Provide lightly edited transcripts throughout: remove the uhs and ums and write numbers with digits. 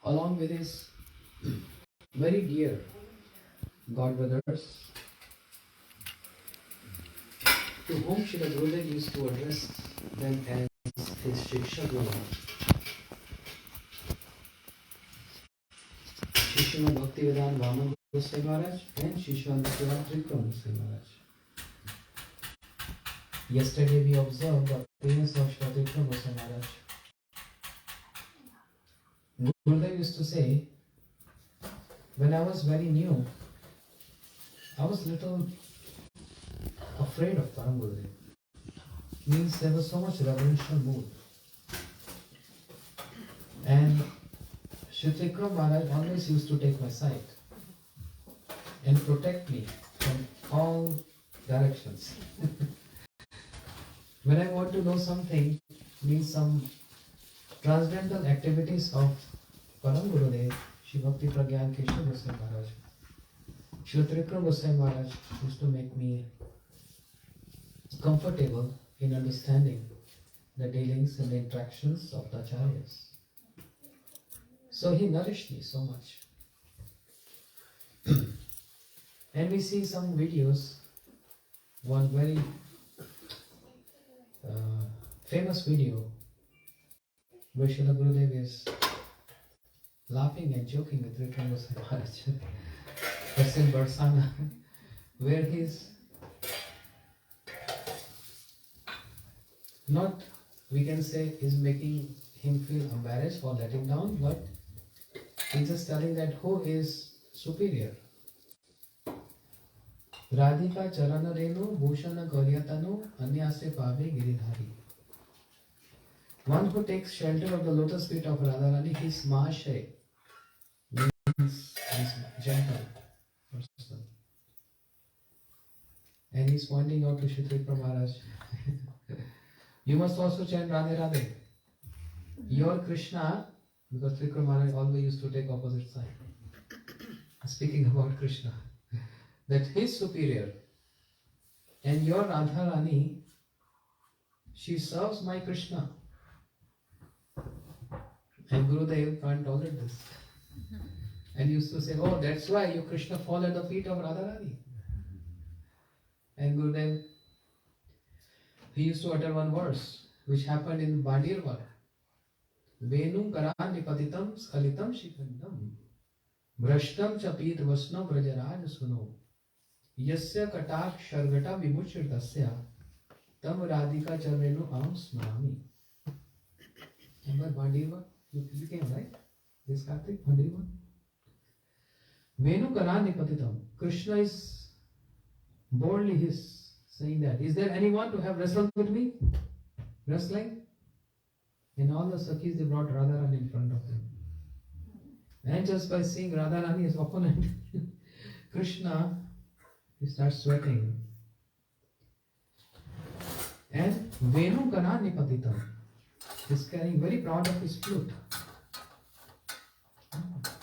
along with his very dear godbrothers, to whom Srila Gurudeva used to address them as his Shiksha Guru. Shishima Bhaktivedanta Vaman Goswami Maharaj and Shishima Bhaktivedanta Trikram Goswami Maharaj. Yesterday we observed the appearance of Srila Trikram Goswami Maharaj. Gurudeva used to say, when I was very new, I was little afraid of Param Gurudeva. Means there was so much reverential mood. And Sri Trikram Maharaj always used to take my side and protect me from all directions. When I want to know something, means some transcendental activities of Param Gurudev, Shri Bhakti Pragyan Keshav Goswami Maharaj, Shri Trikram Goswami Maharaj used to make me comfortable in understanding the dealings and the interactions of the acharyas. So he nourished me so much. And we see some videos, one very famous video where Srila Gurudeva is laughing and joking with Trikram Goswami Maharaj. That's in Barsana, where he's not, we can say, is making him feel embarrassed or letting down, but he's just telling that who is superior. Radhika Charana Renu Bhushana Garyatanu Anyase Pave Giridhari. One who takes shelter of the lotus feet of Radharani, his Mahashay, means he's gentle person. And he's pointing out to Shri Trikram Maharaj, you must also chant Radhe Radhe. Your Krishna, because Trikram Maharaj always used to take opposite side. Speaking about Krishna, that he is superior. And your Radharani, she serves my Krishna. And Gurudev can't tolerate this. And used to say, oh, that's why you Krishna fall at the feet of Radharani. And Gurudev, he used to utter one verse, which happened in Bandirva. Venu karanipatitam skalitam shikandam Brashtam chapit vasnam vrajaraj suno Yasya katak shargata vimuchirtasya Tam radhika charvenu am smrami. Remember Bandirva? You came, right? This Kartik, Bandirva? Venu karanipatitam. Krishna is boldly his saying that. Is there anyone to have wrestled with me? Wrestling? In all the Sakhis, they brought Radharani in front of him. And just by seeing Radharani as opponent, Krishna, he starts sweating. And Venu Kananipatitam is carrying, very proud of his flute.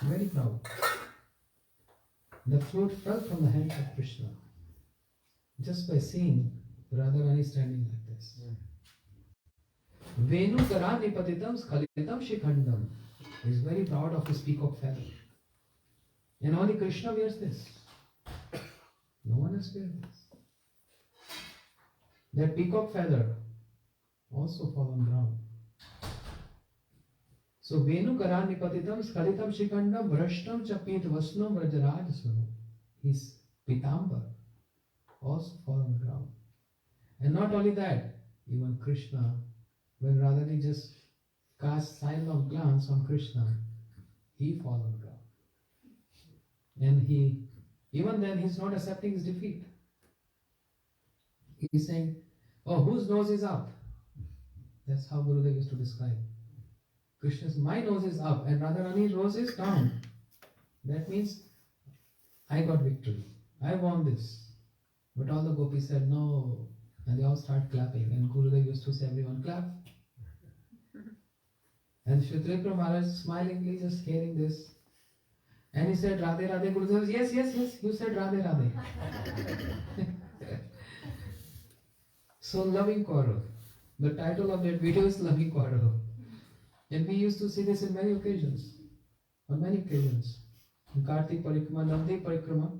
Very proud. The flute fell from the hands of Krishna. Just by seeing Radharani standing like this. Venu Karanipatitam Skalitam Shikhandam. He is very proud of his peacock feather. And only Krishna wears this. No one else wears this. That peacock feather also fall on ground. So Venu Karanipatitam Skalitam Shikhandam Brashtam Chapit Vasnam Vrajaraj Sunu. His Pitambar also fall on the ground. And not only that, even Krishna, when Radharani just casts silent glance on Krishna, he fall on the ground. And even then he's not accepting his defeat. He's saying, oh, whose nose is up? That's how Gurudeva used to describe. Krishna's, my nose is up and Radharani's nose is down. That means I got victory. I won this. But all the gopis said no. And they all start clapping. And Gurudeva used to say, everyone clap. And Shri Trikram Maharaj smilingly just hearing this. And he said, Radhe Radhe. Gurudeva says, yes, you said Radhe Radhe. So loving quarrel. The title of that video is Loving Quarrel. And we used to see this in many occasions. on many occasions. In Kartik Parikrama, Navdev Parikrama,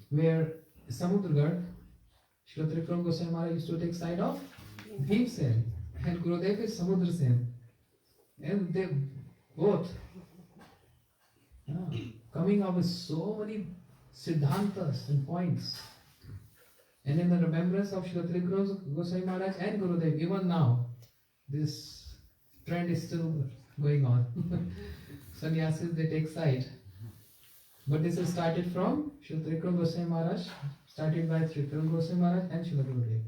where Samudra Srila Trikram Goswami Maharaj used to take side of Bhimsen, and Gurudev is Samudra Sen. And they both coming up with so many siddhantas and points. And in the remembrance of Srila Trikram Goswami Maharaj and Gurudev, even now, this trend is still going on. Sannyasis, they take side. But this is started from Srila Trikram Goswami Maharaj, started by Trikram Goswami Maharaj and Srila Gurudev.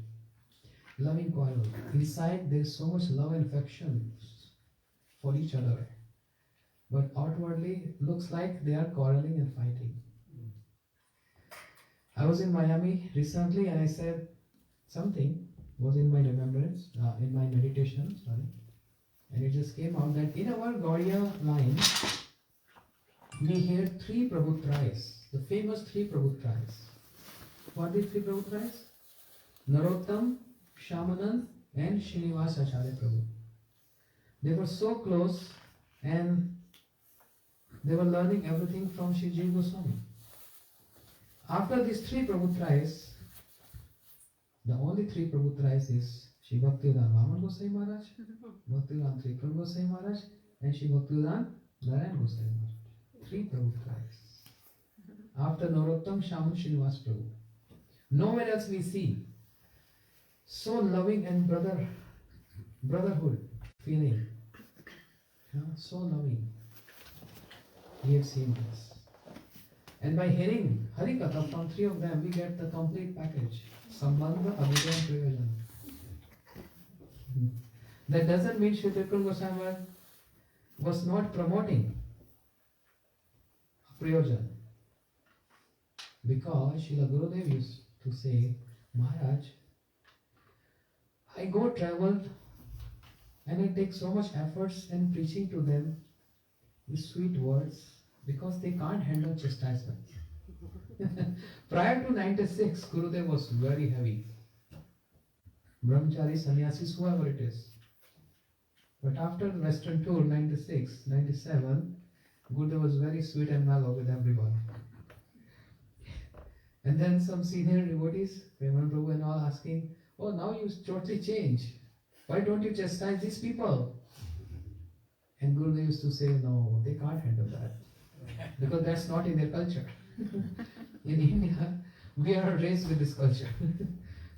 Loving quarrel. Inside there is so much love and affection for each other. But outwardly it looks like they are quarreling and fighting. I was in Miami recently and I said something, was in my remembrance, in my meditation, and it just came out that in our Gaudiya line, we hear three Prabhutrais, the famous three Prabhutrais. What are these three Prabhutrais? Narottam, Shamanand, and Srinivas Acharya Prabhu. They were so close and they were learning everything from Sri Jiva Goswami. After these three Prabhutrais, the only three Prabhutrais is Sri Bhaktivedanta Vaman Goswami Maharaj, Bhaktivedanta Trikram Goswami Maharaj, and Sri Bhaktivedanta Narayan Goswami Maharaj. Three Prabhutrais. After Narottam, Shaman, Srinivas Prabhu. Nowhere else we see so loving and brotherhood feeling. So loving. We have seen this. And by hearing Harikatha from three of them, we get the complete package. Sambandha, Abhidya and Prayojan. That doesn't mean Sri Trikram Goswami was not promoting Prayojan. Because Srila Gurudev used to say, Maharaj, I go travel and I take so much efforts in preaching to them with sweet words because they can't handle chastisement. Prior to 96, Gurudev was very heavy. Brahmachari, sannyasis, whoever it is. But after the Western tour, 96, 97, Gurudev was very sweet and mellow with everyone. And then some senior devotees, Preman Prabhu and all, asking, oh, now you totally change. Why don't you chastise these people? And Gurudev used to say, no, they can't handle that. Because that's not in their culture. In India, we are raised with this culture.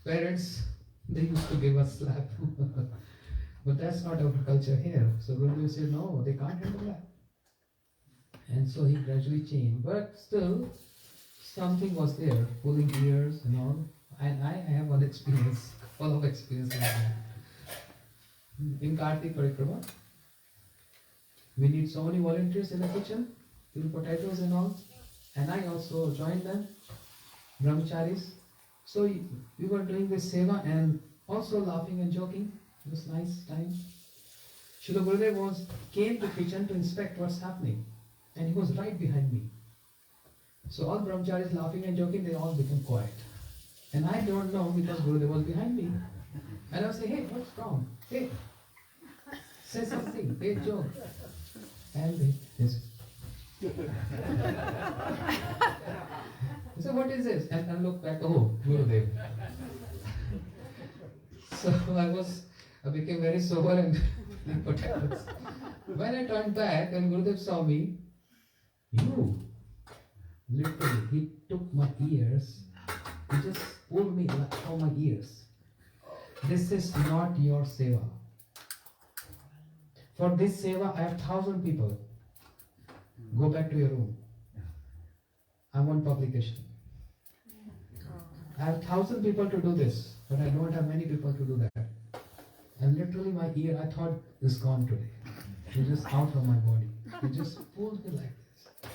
Parents, they used to give us slap. But that's not our culture here. So Gurudev said, no, they can't handle that. And so he gradually changed. But still, something was there, pulling ears and all. And I have one experience, full of experience like that. In Kartik Parikrama, we need so many volunteers in the kitchen, peel potatoes and all. And I also joined them, brahmacharis. So we were doing this seva and also laughing and joking. It was nice time. Srila Gurudev came to kitchen to inspect what's happening. And he was right behind me. So all brahmacharis laughing and joking, they all became quiet. And I don't know because Gurudev was behind me. And I was saying, hey, what's wrong? Hey, say something, hey, joke. And they said, so what is this? And I look back, oh, Gurudev. So I became very sober and potatoes. When I turned back and Gurudev saw me, you, literally, he took my ears, he just pulled me from my ears. This is not your seva. For this seva, I have 1,000 people. Go back to your room. I want publication. I have 1,000 people to do this, but I don't have many people to do that. And literally my ear, I thought, is gone today. It's just out of my body. It just pulled me like this.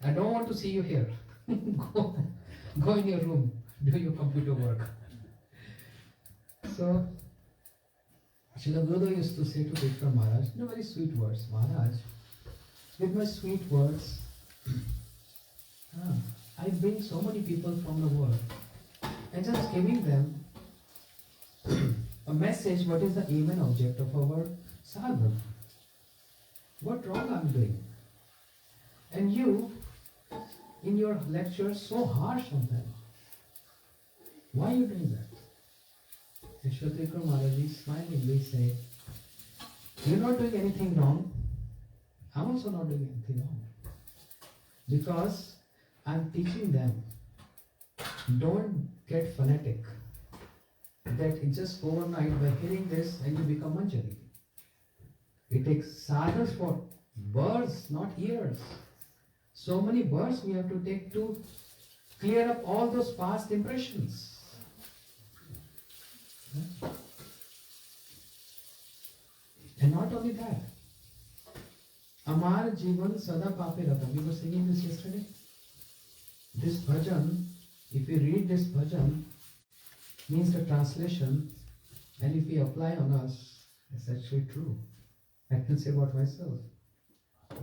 I don't want to see you here. Go in your room. Do your computer work. So, Srila Gurudev used to say to Vikram Maharaj, very sweet words, Maharaj, with my sweet words, I bring so many people from the world and just giving them a message, what is the aim and object of our sadhana. What wrong I'm doing? And you, in your lectures, so harsh on them. Why are you doing that? And Srila Trikram Maharaji smilingly say, you're not doing anything wrong. I'm also not doing anything wrong. Because I'm teaching them, don't get fanatic. That it's just overnight by hearing this and you become Manjari. It takes sadhas for births, not years. So many births we have to take to clear up all those past impressions. And not only that, Amar Jivan Sada Pape Rata. We were singing this yesterday. This bhajan, if we read this bhajan, means the translation, and if we apply on us, it's actually true. I can say about myself.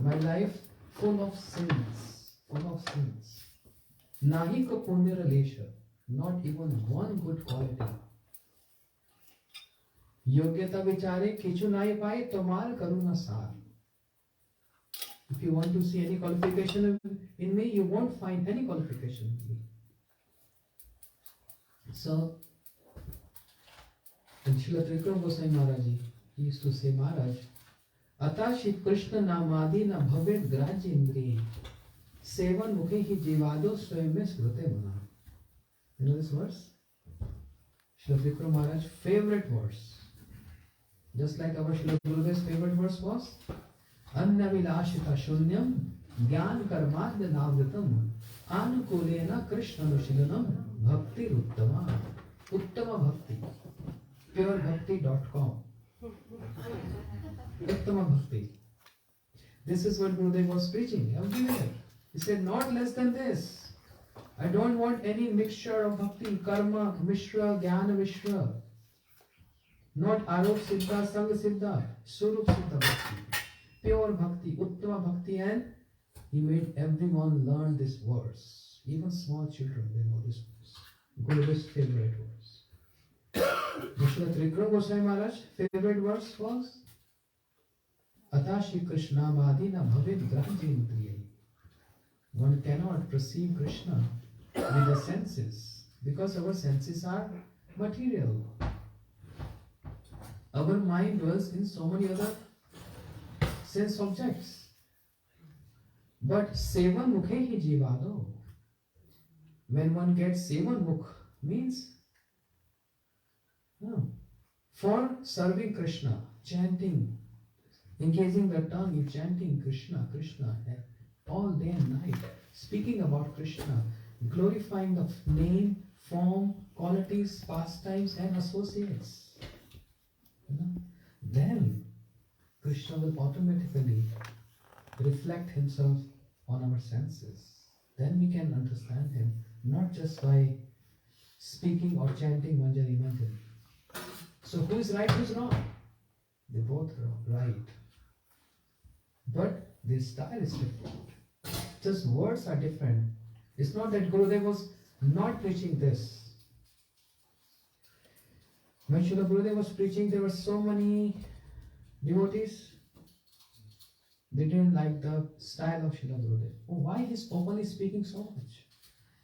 My life full of sins, Nahi ko punya relation, not even one good quality. Yogyata vichare kichu nahi pai tomar karuna sar. If you want to see any qualification in me, you won't find any qualification in me. So, and Srila Trikram Goswami Maharaj, he used to say, Maharaj, Atashi Krishna namadi na bhavet grajya indriye sevan mukhe hi jivado swayam mein smrute mana. You know this verse? Srila Trikram Maharaj favorite verse. Just like our Srila Gurudeva's favorite verse was Anya vilashita shunyam Gyan karmadya navritam Anukulena Krishna nushilanam Bhakti Uttama. Uttama Bhakti. purebhakti.com. Uttama Bhakti. This is what Gurudeva was preaching everywhere. He said, not less than this. I don't want any mixture of bhakti, karma, mishra, jnana mishra. Not arop siddha, sanga siddha, surup siddha bhakti. Pure bhakti, uttama bhakti, and he made everyone learn this verse. Even small children, they know this verse. Gurudeva's favorite verse. Srila Trikram Goswami Maharaj favorite verse was Atashi Krishna Madina Bhavid Grajindriya. One cannot perceive Krishna with the senses because our senses are material. Our mind dwells in so many other sense objects. But Sevan Mukhe hi Jivado. When one gets Sevan Mukh means for serving Krishna, chanting, engaging the tongue in chanting Krishna, Krishna, all day and night, speaking about Krishna, glorifying the name, form, qualities, pastimes and associates. Then Krishna will automatically reflect himself on our senses. Then we can understand him, not just by speaking or chanting Manjari Manjari. So who is right, who is wrong? They both are right. But their style is different. Just words are different. It's not that Gurudeva was not preaching this. When Srila Gurudeva was preaching, there were so many devotees. They didn't like the style of Srila Gurudeva. Oh, why he's openly speaking so much?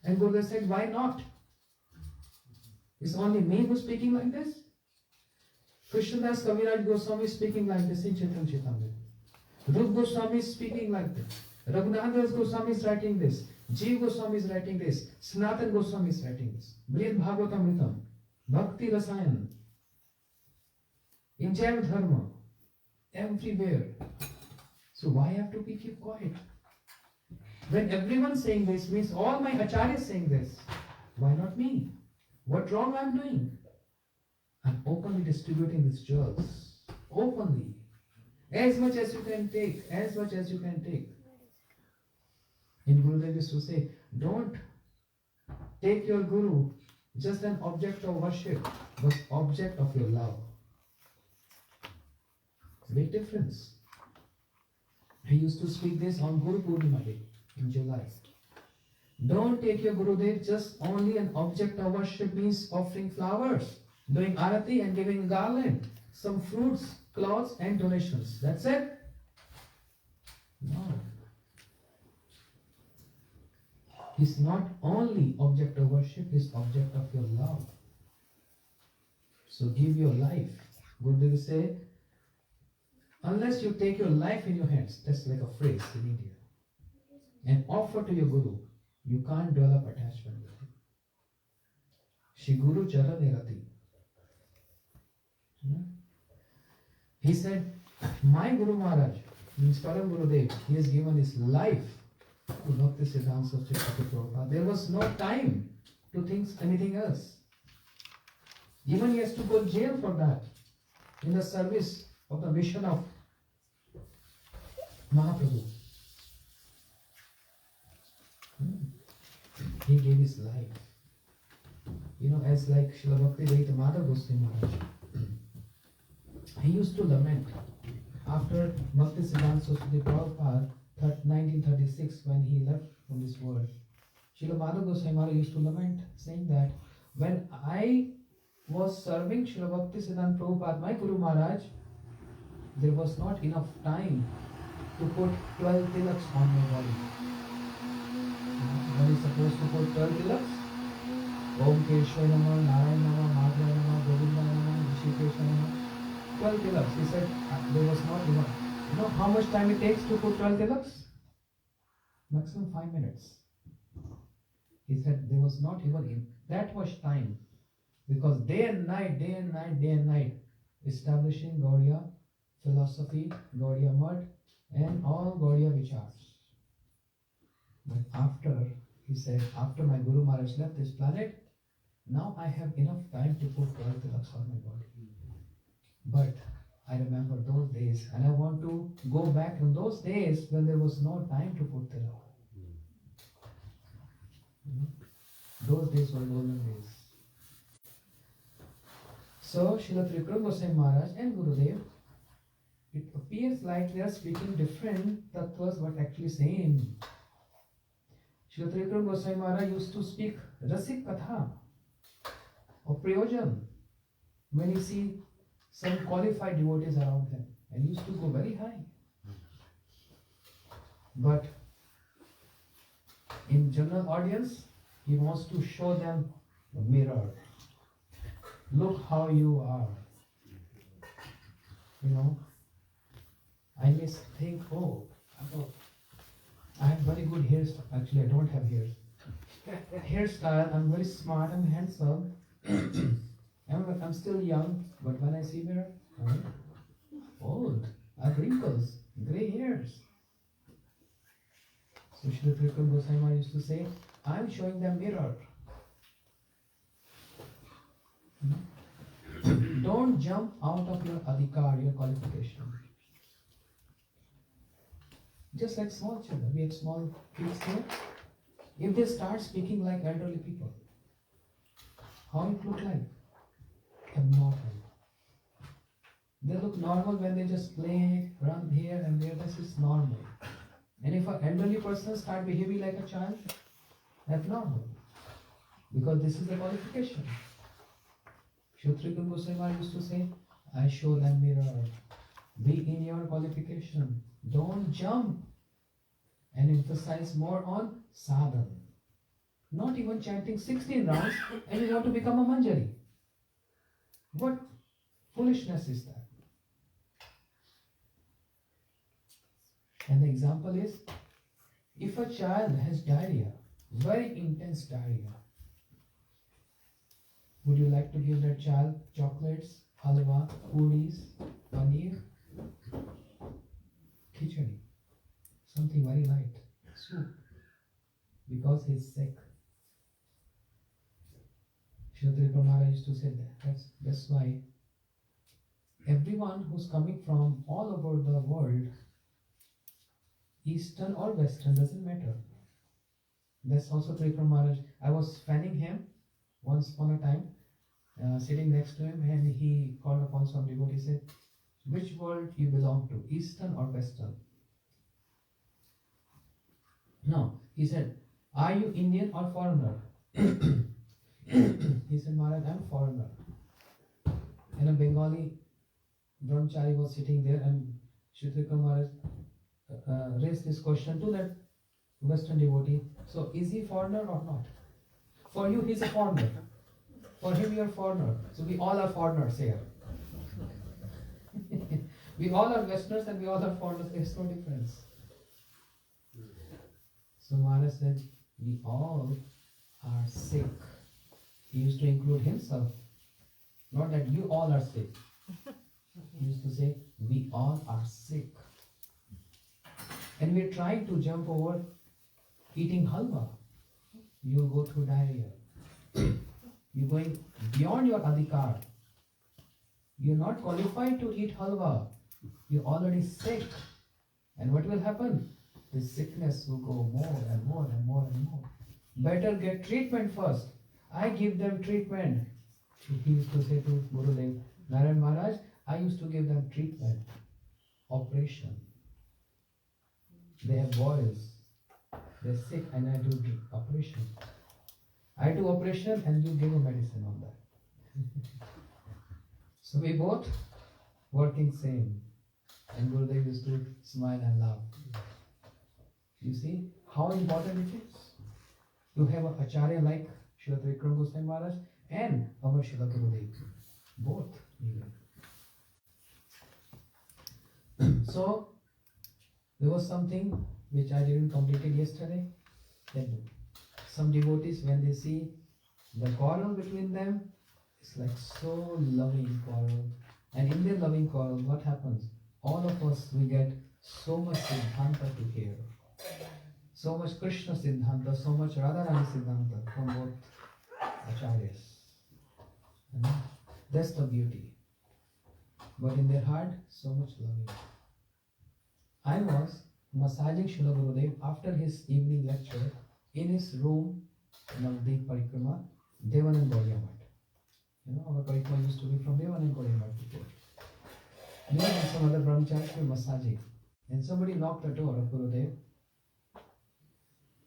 And Gurudeva said, why not? It's only me who's speaking like this? Krishnadas Kaviraj Goswami is speaking like this in Chaitanya Chaitamrita. Rup Goswami is speaking like this. Raghunath Goswami is writing this. Jeev Goswami is writing this. Sanatan Goswami is writing this. Brihad Bhagavatamritam. Bhakti Rasayan. In Jaiva Dharma. Everywhere. So why have to be keep quiet? When everyone saying this means all my acharyas saying this. Why not me? What wrong I am doing? I'm openly distributing these jewels. Openly. As much as you can take. As much as you can take. In Gurudeva used to say, don't take your Guru just an object of worship, but object of your love. Big difference. He used to speak this on Guru Purnima Day in July. Don't take your Gurudev just only an object of worship means offering flowers, doing arati and giving garland, some fruits, clothes and donations. That's it? No. He's not only object of worship, he's object of your love. So give your life. Gurudeva say, unless you take your life in your hands, that's like a phrase in India, and offer to your Guru, you can't develop attachment with him. Shri Guru Charane Rati. He said, my Guru Maharaj, means Param Gurudev, he has given his life to Bhakti Siddhanta Saraswati Prabhupada. There was no time to think anything else. Even he has to go to jail for that, in the service of the mission of Mahaprabhu. He gave his life. As like Srila Bhakti Vedanta Madhav Goswami Maharaj. He used to lament after Bhakti Siddhanta Saraswati Prabhupada 1936 when he left from this world. Srila Madhav Goswami Maharaj used to lament, saying that when I was serving Srila Bhakti Siddhanta Prabhupada, my Guru Maharaj, there was not enough time to put 12 tilaks on my body. When he's supposed to put 12 tilaks, Om Keshwaya Namah, Narayana Namah, Madhava Namah, Govinda Namah, Rishikesha Namah, 12 tilaks. He said there was not enough. You know how much time it takes to put 12 tilaks? Maximum 5 minutes. He said there was not even that much time, because day and night, establishing Gaudiya philosophy, Gaudiya mud, and all Gaudiya vichars. But he said, after my Guru Maharaj left this planet, now I have enough time to put 12 tilaks on my body. But I remember those days, and I want to go back to those days when there was no time to put tilak. Those days were golden days. So, Srila Tripura Goswami Maharaj and Gurudev, it appears like they are speaking different tattvas but actually same. Srila Tripura Goswami Maharaj used to speak Rasik Katha or Prayojan when he see some qualified devotees around him, and he used to go very high. But in general audience, he wants to show them the mirror. Look how you are. I may think, I have very good hairstyle. Actually, I don't have hair. Hairstyle, I'm very smart, I'm handsome. I'm still young, but when I see mirror, I'm old. I have wrinkles, grey hairs. So Srila Tripura Goswami Maharaj used to say, I'm showing them mirror. Don't jump out of your adhikar, your qualification. Just like small children, we have small kids here. If they start speaking like elderly people, how it look like? Abnormal. They look normal when they just play, run here and there. This is normal. And if an elderly person start behaving like a child, abnormal. Because this is the qualification. Srila Goswami Maharaj used to say, I show them mirror. Be in your qualification. Don't jump. And emphasize more on sadhana. Not even chanting 16 rounds and you want to become a manjari. What foolishness is that? And the example is, if a child has diarrhea, very intense diarrhea, would you like to give that child chocolates, halwa, puris, paneer, khichdi, something very light, soup, because he is sick? Srila Maharaj used to say that. That's why everyone who's coming from all over the world, Eastern or Western, doesn't matter. That's also Tripura Maharaj. I was fanning him once upon a time, sitting next to him, and he called upon some devotee. He said, which world you belong to, Eastern or Western? No. He said, are you Indian or foreigner? He said, Maharaj, I'm foreigner. And a Bengali brahmachari was sitting there, and Sri Tripura Maharaj raised this question too, that Western devotee. So is he foreigner or not? For you, he's a foreigner. For him, you're a foreigner. So we all are foreigners here. We all are Westerners and we all are foreigners. There's no difference. So Maharaj said, we all are sick. He used to include himself. Not that you all are sick. He used to say, we all are sick. And we're trying to jump over eating halwa. You'll go through diarrhea. You're going beyond your adhikar. You're not qualified to eat halwa. You're already sick. And what will happen? The sickness will go more and more and more and more. Better get treatment first. I give them treatment. He used to say to Gurudev, Narayan Maharaj, I used to give them treatment. Operation. They have boils. They're sick and I do operation. I do operation and you give a medicine on that. So we both working same. And Gurudev used to smile and laugh. You see how important it is to have an acharya like Srila Trikram Goswami Maharaj and our Srila Gurudev. Both even. So there was something which I didn't complete it yesterday. That some devotees, when they see the quarrel between them, it's like so loving quarrel. And in their loving quarrel, what happens? All of us, we get so much Siddhanta to hear. So much Krishna Siddhanta, so much Radharani Siddhanta from both acharyas. And that's the beauty. But in their heart, so much loving. I was massaging Srila Gurudev after his evening lecture in his room, Navdeep Parikrama, Devanand Gaudiya Math. You know, our Parikrama used to be from Devanand Gaudiya Math before. Me and some other brahmacharis were massaging. And somebody knocked the door of Gurudev.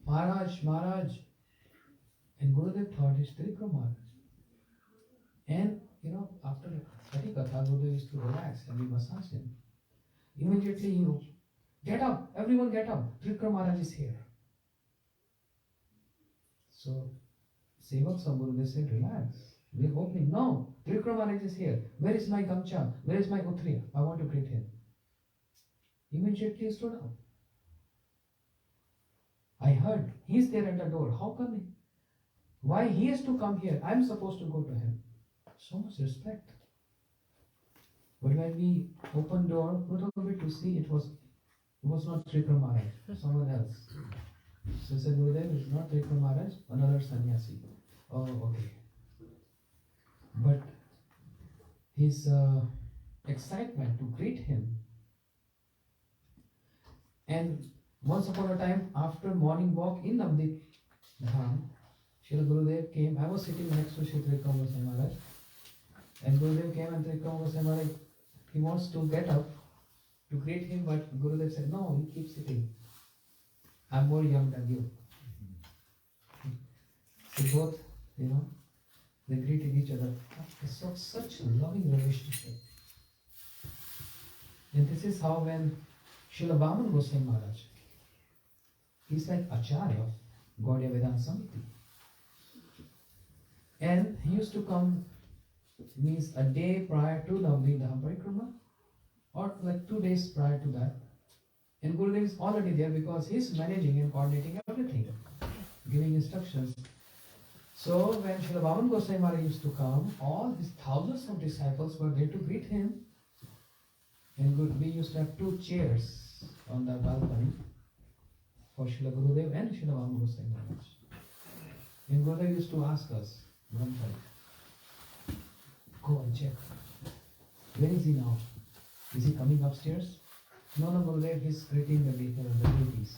Maharaj, Maharaj. And Gurudev thought it's Trikram Maharaj. And, you know, after Hari Katha, Gurudev used to relax and we massaged him. Immediately he get up, everyone get up. Trikram Maharaj is here. So, Sevaks of Gurudev said, relax. We're opening. No, Trikram Maharaj is here. Where is my gamcha? Where is my utriya? I want to greet him. Immediately he stood up. I heard, he's there at the door. How come he? Why he has to come here? I'm supposed to go to him. So much respect. But when we opened door, little bit to see, it was not Trikram Maharaj, someone else. So I said, Gurudev, it's not Trikram Maharaj, another sannyasi. Oh, okay. But his excitement to greet him. And once upon a time, after morning walk in Navdeep Dham, Srila Gurudev came. I was sitting next to Sri Trikram Goswami Maharaj. And Gurudev came and Trikram Goswami Maharaj, he wants to get up to greet him, but Gurudev said, no, you keep sitting. I'm more young than you. So both, you know, they greeted each other. It's such a loving relationship. And this is how when Srila Vaman Goswami Maharaj, he's like Acharya of Gaudiya Vedanta Samiti. And he used to come, means a day prior to Navdeep Dham Parikrama, or like 2 days prior to that. And Gurudev is already there because he's managing and coordinating everything, giving instructions. So when Srila Vaman Goswami Maharaj used to come, all his thousands of disciples were there to greet him. And we used to have 2 chairs on the balcony for Srila Gurudev and Srila Vaman Goswami Maharaj. And Gurudev used to ask us, Brahmachari, go and check. Where is he now? Is he coming upstairs? No, Gurudev, he's greeting the deities.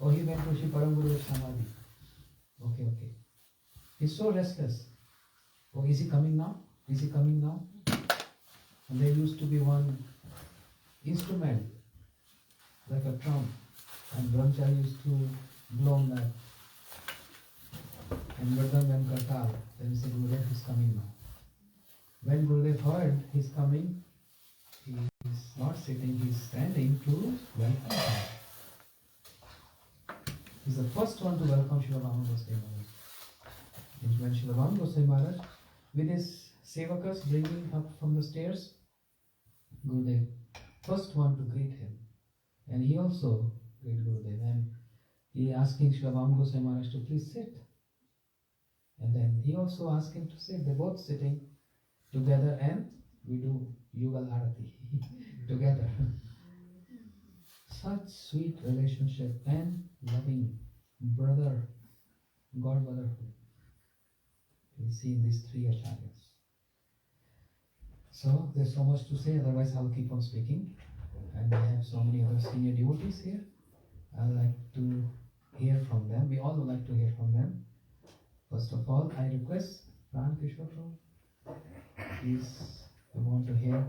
Oh, he went to Shri Param Gurudev Samadhi. Okay. He's so restless. Oh, is he coming now? Is he coming now? And there used to be one instrument, like a drum. And Brahmachari used to blow on that. And Mridang and Kartal, then he said, Gurudev is coming now. When Gurudev heard he's coming, he is not sitting, he is standing to welcome him. He's the first one to welcome Srila Vamana Goswami Maharaj. And when Srila Vamana Goswami Maharaj, with his sevakas bringing up from the stairs, Gurudev, first one to greet him. And he also greeted Gurudev. And he asking Srila Vamana Goswami Maharaj to please sit. And then he also asked him to sit. They're both sitting together and we do Yugal Arati together. Such sweet relationship and loving brother, God brotherhood. We see in these three acharyas. So there's so much to say, otherwise I'll keep on speaking. And I have so many other senior devotees here. I'd like to hear from them. We all would like to hear from them. First of all, I request Pran Kishore, please, we want to hear.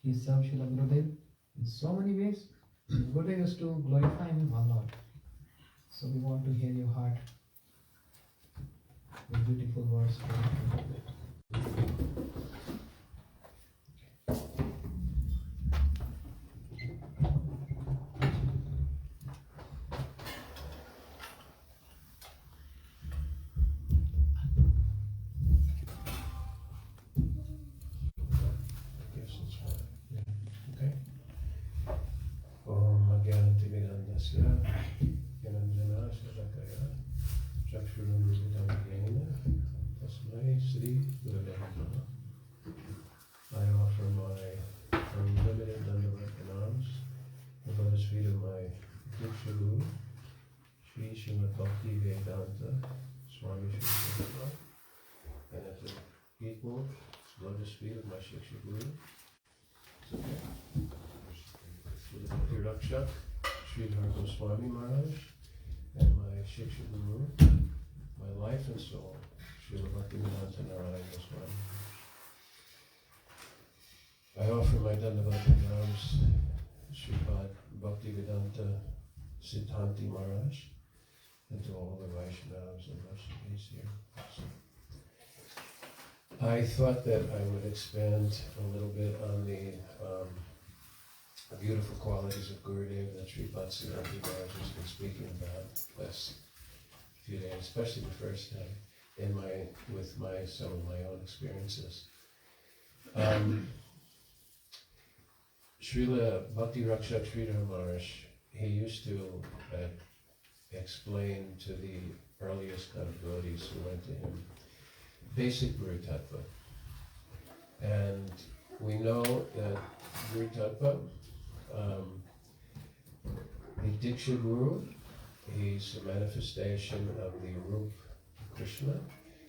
He served Srila Gurudev in so many ways. Gurudev used to glorify him a lot. So we want to hear your heart with beautiful words. I offer my unlimited Dandavat pranams at the feet of my Diksha Guru, Sri Srimad Bhakti Vedanta Swami Sri Srila, and at the equal lotus feet of my Shiksha Guru, Srila Bhakti Rakshak, Sri Goswami Maharaj, and my Shiksha Guru, my life and soul, Srila Bhaktivedanta Narayana Goswami. I offer my Dandavat pranams Sripad Bhaktivedanta Siddhanti Maharaj and to all the Vaishnavas and Vaishnavas here. I thought that I would expand a little bit on the beautiful qualities of Gurudev that Sripad Siddhanti Maharaj has been speaking about last few days, especially the first day, with some of my own experiences. Srila Bhakti Rakshak Sridhar Maharaj, he used to explain to the earliest kind of devotees who went to him basic Guru Tattva. And we know that Guru Tattva, the Diksha Guru, he's a manifestation of the Rup Krishna,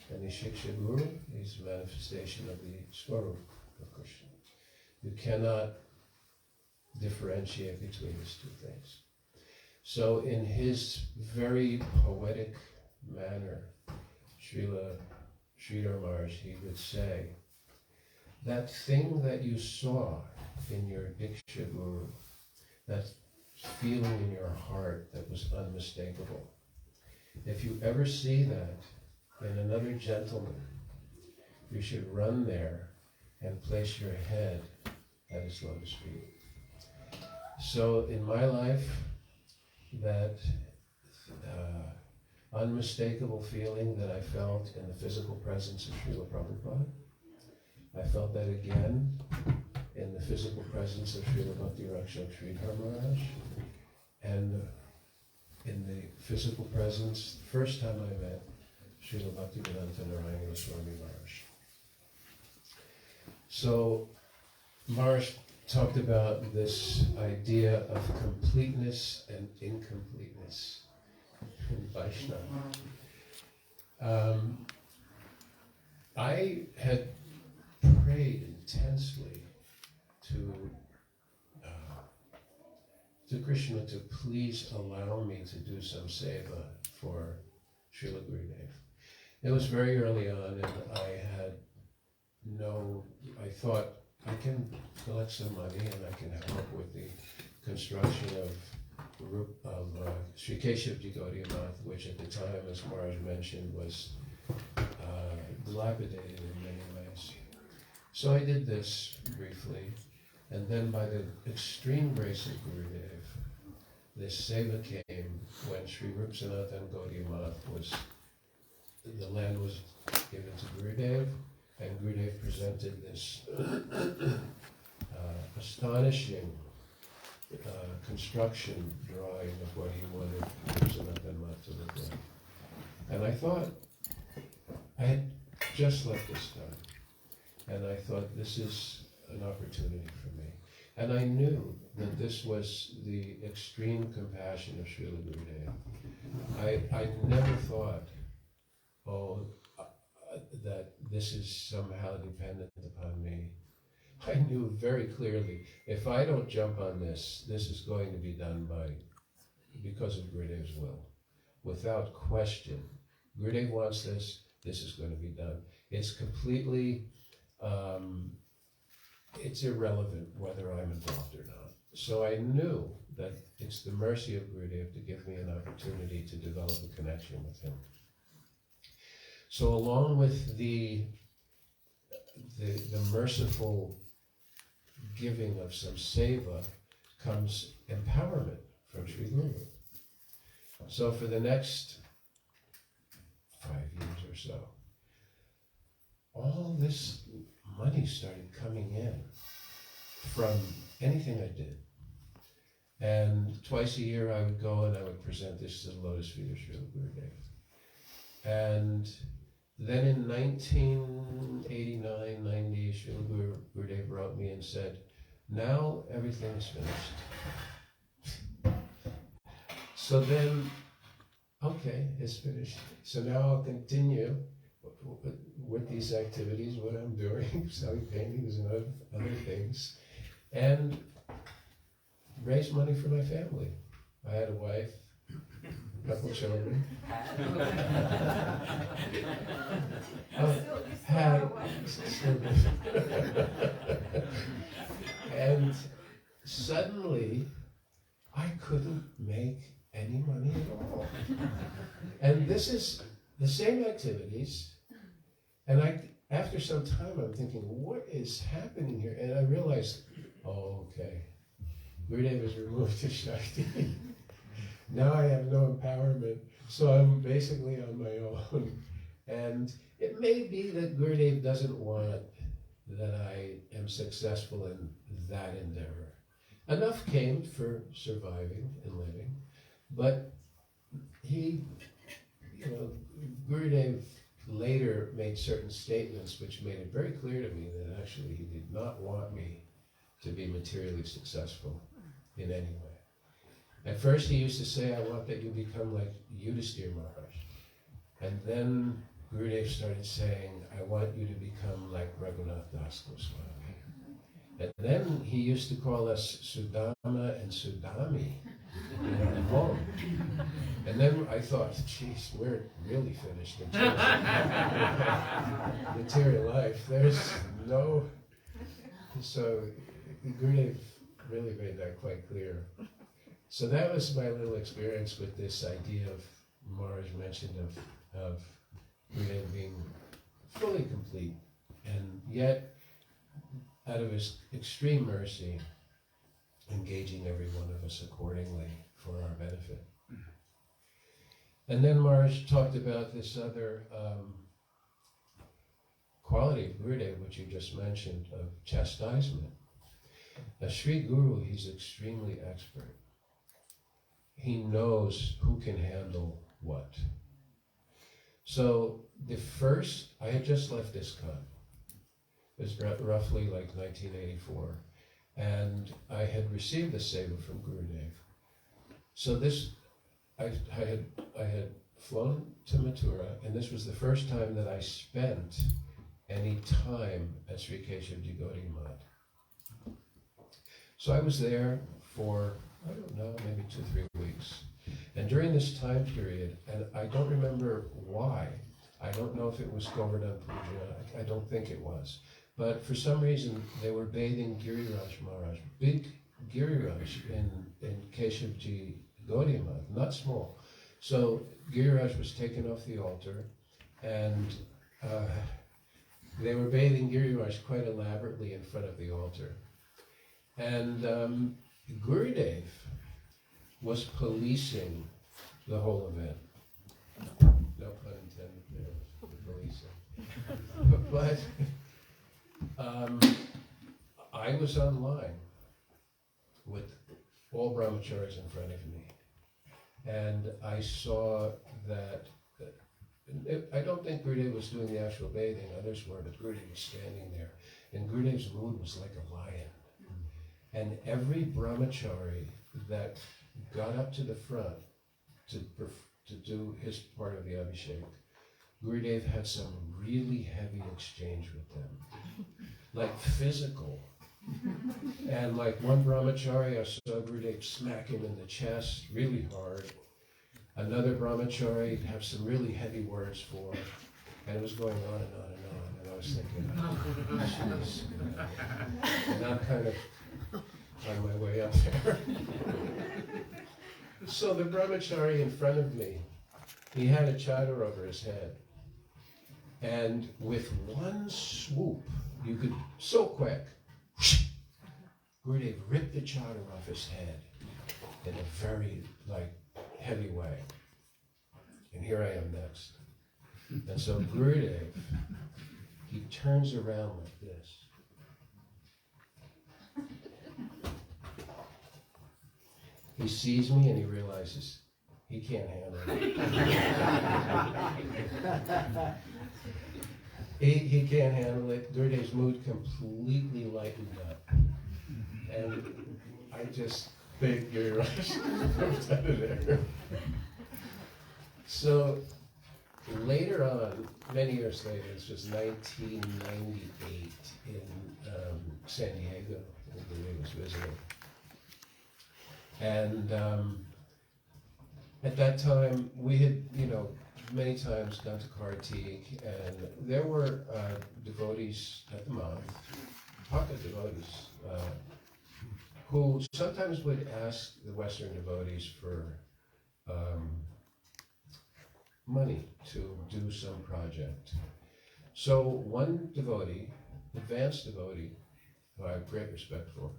and the Shiksha Guru is a manifestation of the Swarup of Krishna. You cannot differentiate between these two things. So in his very poetic manner, Srila Sridhar Maharaj, he would say, that thing that you saw in your Diksha Guru, that feeling in your heart that was unmistakable, if you ever see that in another gentleman, you should run there and place your head at his lotus feet. So in my life, that unmistakable feeling that I felt in the physical presence of Srila Prabhupada, I felt that again in the physical presence of Srila Bhakti Rakshak Sridhar Maharaj, and in the physical presence, the first time I met Srila Bhaktivedanta Narayana Goswami Maharaj. So Maharaj talked about this idea of completeness and incompleteness in Vaishnava. I had prayed intensely to Krishna to please allow me to do some seva for Srila Gurudev. It was very early on, and I thought I can collect some money and I can help with the construction of Sri Keshavji Gaudiya Math, which at the time, as Maharaj mentioned, was dilapidated in many ways. So I did this briefly, and then by the extreme grace of Gurudev, this seva came when Sri Rup Sanatan Gaudiya Math the land was given to Gurudev, and Gurudev presented this astonishing construction drawing of what he wanted Rup Sanatan Math to look like. And I thought, I had just left this time, and I thought, this is an opportunity for me. And I knew that this was the extreme compassion of Srila Gurudev. I never thought, that this is somehow dependent upon me. I knew very clearly, if I don't jump on this, this is going to be done because of Gurudev's will. Without question. Gurudev wants this, this is going to be done. It's completely, it's irrelevant whether I'm involved or not. So I knew that it's the mercy of Gurudev to give me an opportunity to develop a connection with him. So along with the merciful giving of some seva comes empowerment from Sri Guru. So for the next 5 years or so, all this money started coming in from anything I did. And twice a year I would go and I would present this to the lotus feet of Srila Gurudev. And then in 1989, 90, Srila Gurudev wrote me and said, now everything is finished. So then, okay, it's finished. So now I'll continue with these activities, what I'm doing, selling paintings and other things, and raise money for my family. I had a wife, a couple children. And suddenly, I couldn't make any money at all. And this is the same activities, and after some time I'm thinking, what is happening here? And I realized, okay, Gurudev has removed the Shakti. Now I have no empowerment, so I'm basically on my own. And it may be that Gurudev doesn't want that I am successful in that endeavor. Enough came for surviving and living, but Gurudev later made certain statements which made it very clear to me that actually he did not want me to be materially successful in any way. At first he used to say, I want that you become like Yudhisthira Maharaj. And then Gurudev started saying, I want you to become like Raghunath Das Goswami. And then he used to call us Sudama and Sudami at home. And then I thought, geez, we're really finished in terms of material life. There's no... So Gurudev really made that quite clear. So that was my little experience with this idea of Maharaj mentioned of Gurudev being fully complete, and yet out of his extreme mercy, engaging every one of us accordingly for our benefit. And then Maharaj talked about this other quality of Gurudev, which you just mentioned, of chastisement. Now, Sri Guru, he's extremely expert. He knows who can handle what. So I had just left ISKCON. It was roughly like 1984. And I had received the seva from Gurudev. So I had flown to Mathura, and this was the first time that I spent any time at Sri Keshavji Gaudiya Math. So I was there for, I don't know, maybe 2-3 weeks. And during this time period, and I don't remember why, I don't know if it was Govardhan Puja, I don't think it was, but for some reason they were bathing Giriraj Maharaj, big Giriraj in Keshavji Gaudiya Math, not small. So Giriraj was taken off the altar, and they were bathing Giriraj quite elaborately in front of the altar. And Gurudev was policing the whole event. No pun intended there, the policing. But I was online with all brahmacharis in front of me, and I saw that. I don't think Gurudeva was doing the actual bathing, others were, but Gurudeva was standing there. And Gurudev's mood was like a lion. And every brahmachari that got up to the front to do his part of the Abhishek, Gurudev had some really heavy exchange with them. Like physical. And like one brahmachari, I saw Gurudev smack him in the chest really hard. Another brahmachari have some really heavy words for, and it was going on and on and on. And I was thinking, oh, geez, and I'm kind of on my way up there. So the brahmachari in front of me, he had a chadar over his head. And with one swoop, you could, so quick, Gurudev ripped the chadar off his head in a very, heavy way. And here I am next. And so Gurudev, he turns around like this. He sees me and he realizes he can't handle it. He can't handle it. Gurudev's mood completely lightened up. And I just big your eyes out of there. So later on, many years later, this was 1998 in San Diego, when Gurudeva was visiting. And at that time, we had, many times gone to Kartik, and there were devotees at the month, pocket devotees, who sometimes would ask the Western devotees for money to do some project. So one devotee, advanced devotee, who I have great respect for,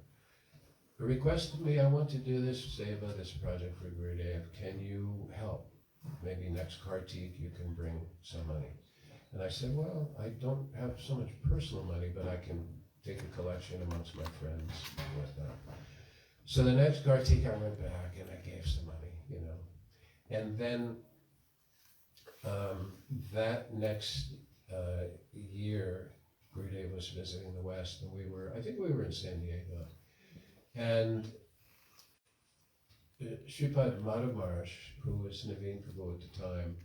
requested me, I want to do this, say about this project for Gurudeva. Can you help? Maybe next Kartik you can bring some money. And I said, well, I don't have so much personal money, but I can take a collection amongst my friends and whatnot. So the next Kartik I went back and I gave some money, And then that next year, Gurudeva was visiting the West, and I think we were in San Diego. And Sripad Madhav Maharaj, who was Naveen Prabhu at the time,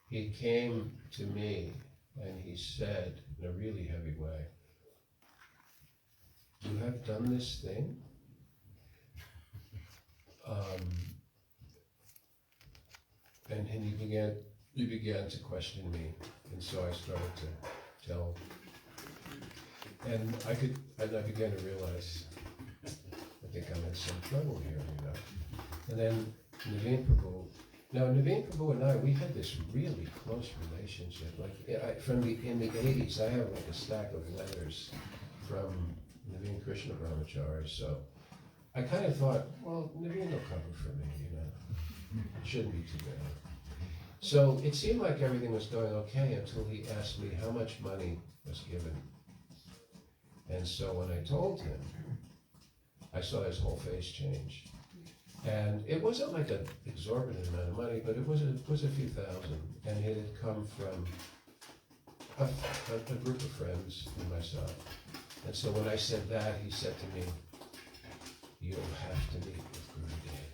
he came to me and he said in a really heavy way, "You have done this thing?" And he began to question me, and so I started to tell, and I began to realize, I think I'm in some trouble here, And then Naveen Prabhu and I, we had this really close relationship. In the 80s, I have a stack of letters from Naveen Krishna Brahmachari, so I kind of thought, well, Naveen will cover for me, It shouldn't be too bad. So it seemed like everything was going okay until he asked me how much money was given. And so when I told him, I saw his whole face change. And it wasn't like an exorbitant amount of money, but it was a few thousand. And it had come from a group of friends and myself. And so when I said that, he said to me, "You'll have to meet with Gurudeva."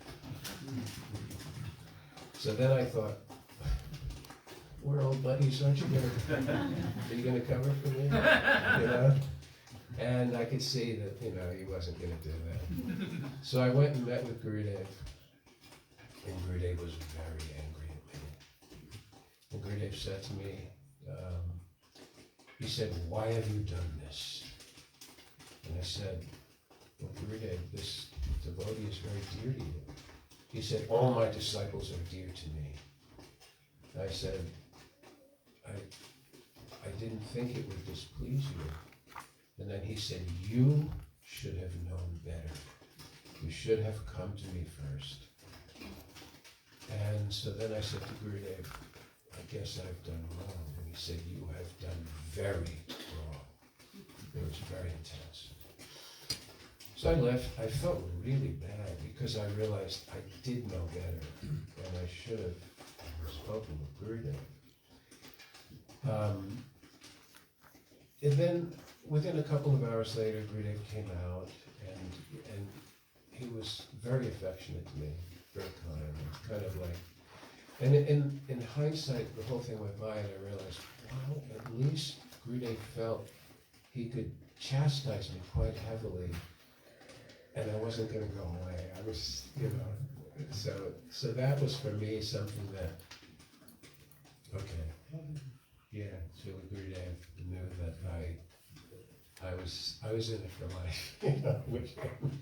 So then I thought, we're old buddies, aren't you are you gonna cover for me? And I could see that, he wasn't gonna do that. So I went and met with Gurudeva, and Gurudeva was very angry at me. And Gurudeva said to me, he said, "Why have you done this?" And I said, "Well, Gurudeva, this devotee is very dear to you." He said, "All my disciples are dear to me." And I said, I didn't think it would displease you. And then he said, "You should have known better. You should have come to me first." And so then I said to Gurudev, I guess I've done wrong. And he said, you have done very wrong. It was very intense. So I left. I felt really bad because I realized I did know better and I should have spoken with Gurudev. And then within a couple of hours later, Gurudev came out and he was very affectionate to me, very kind of like, and in hindsight, the whole thing went by and I realized, wow, at least Gurudev felt he could chastise me quite heavily and I wasn't going to go away. I was, so that was for me something that, okay, yeah, Srila Gurudev knew that I was in it for life, with him.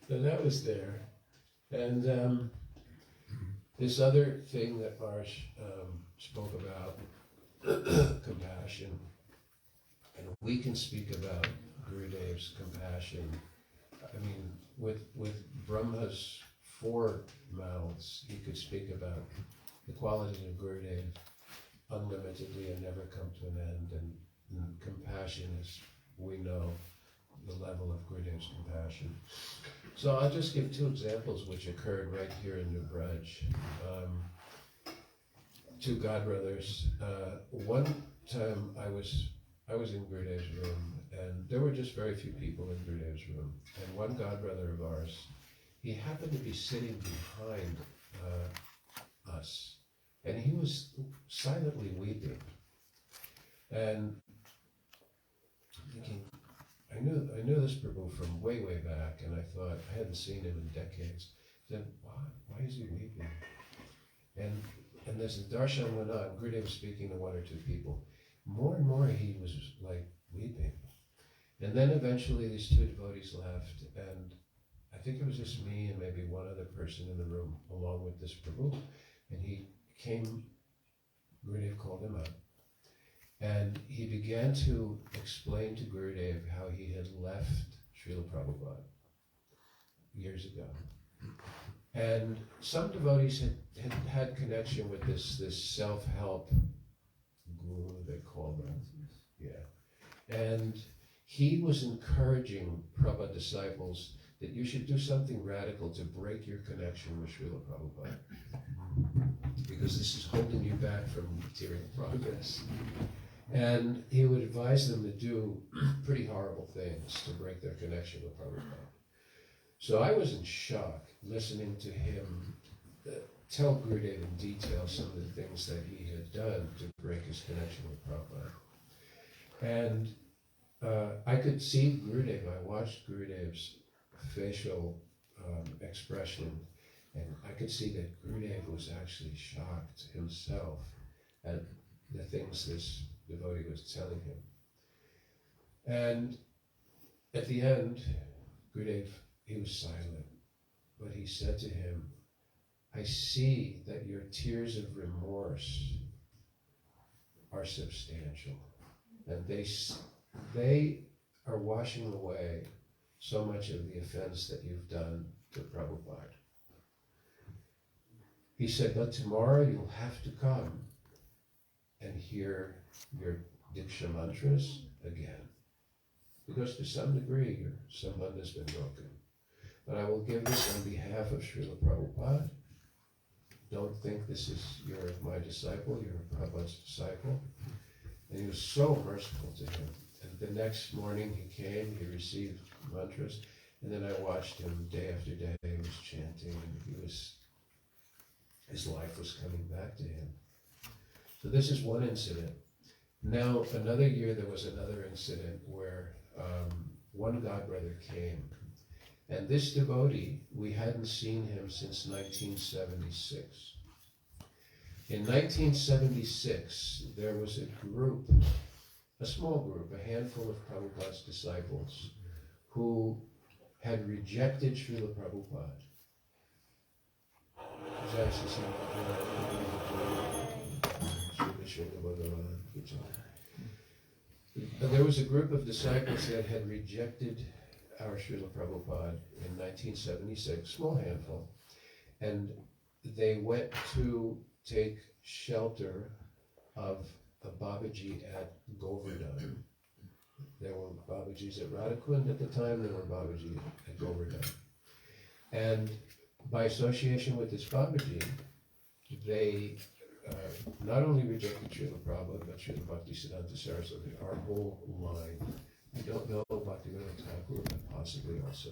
So that was there. And this other thing that Braj spoke about, compassion, and we can speak about Gurudev's compassion. I mean, with Brahma's 4 mouths, he could speak about the qualities of Gurudev unlimitedly and never come to an end. And compassion is, we know, the level of Gurudev's compassion. So I'll just give 2 examples which occurred right here in New Braj. 2 godbrothers. One time I was in Gurudev's room, and there were just very few people in Gurudev's room. And one godbrother of ours, he happened to be sitting behind us, and he was silently weeping. And thinking, I knew this Prabhu from way back, and I thought I hadn't seen him in decades. Then why is he weeping? And as the darshan went on, Gurudev was speaking to 1 or 2 people. More and more he was like weeping. And then eventually these 2 devotees left, and I think it was just me and maybe 1 other person in the room along with this Prabhu. And he came, Gurudev called him up, and he began to explain to Gurudev how he had left Srila Prabhupada years ago. And some devotees had connection with this self-help guru, they call them. Yeah. And he was encouraging Prabhupada disciples that you should do something radical to break your connection with Srila Prabhupada, because this is holding you back from material progress. And he would advise them to do pretty horrible things to break their connection with Prabhupada. So I was in shock listening to him tell Gurudev in detail some of the things that he had done to break his connection with Prabhupada. And I could see Gurudev, I watched Gurudev's facial expression, and I could see that Gurudev was actually shocked himself at the things this devotee was telling him. And at the end, Gurudev, he was silent, but he said to him, I see that your tears of remorse are substantial, and they are washing away so much of the offense that you've done to Prabhupada. He said, but tomorrow you'll have to come and hear your Diksha mantras again, because to some degree your sambandha has been broken. But I will give this on behalf of Srila Prabhupada. Don't think you're my disciple, you're Prabhupada's disciple. And he was so merciful to him. And the next morning he came, he received mantras, and then I watched him day after day, he was chanting, and his life was coming back to him. So this is one incident. Now, another year there was another incident where one godbrother came. And this devotee, we hadn't seen him since 1976. In 1976, there was a group, a small group, a handful of Prabhupada's disciples, who had rejected Srila Prabhupada. There was a group of disciples that had rejected our Srila Prabhupada in 1976, small handful, and they went to take shelter of a Babaji at Govardhan. There were Babajis at Radhakund at the time, there were Babaji at Govardhan. And by association with this Babaji, they not only rejected Srila Prabhupada, but Srila Bhaktisiddhanta Saraswati, our whole line. We don't know Bhaktivinoda Thakur, but possibly also.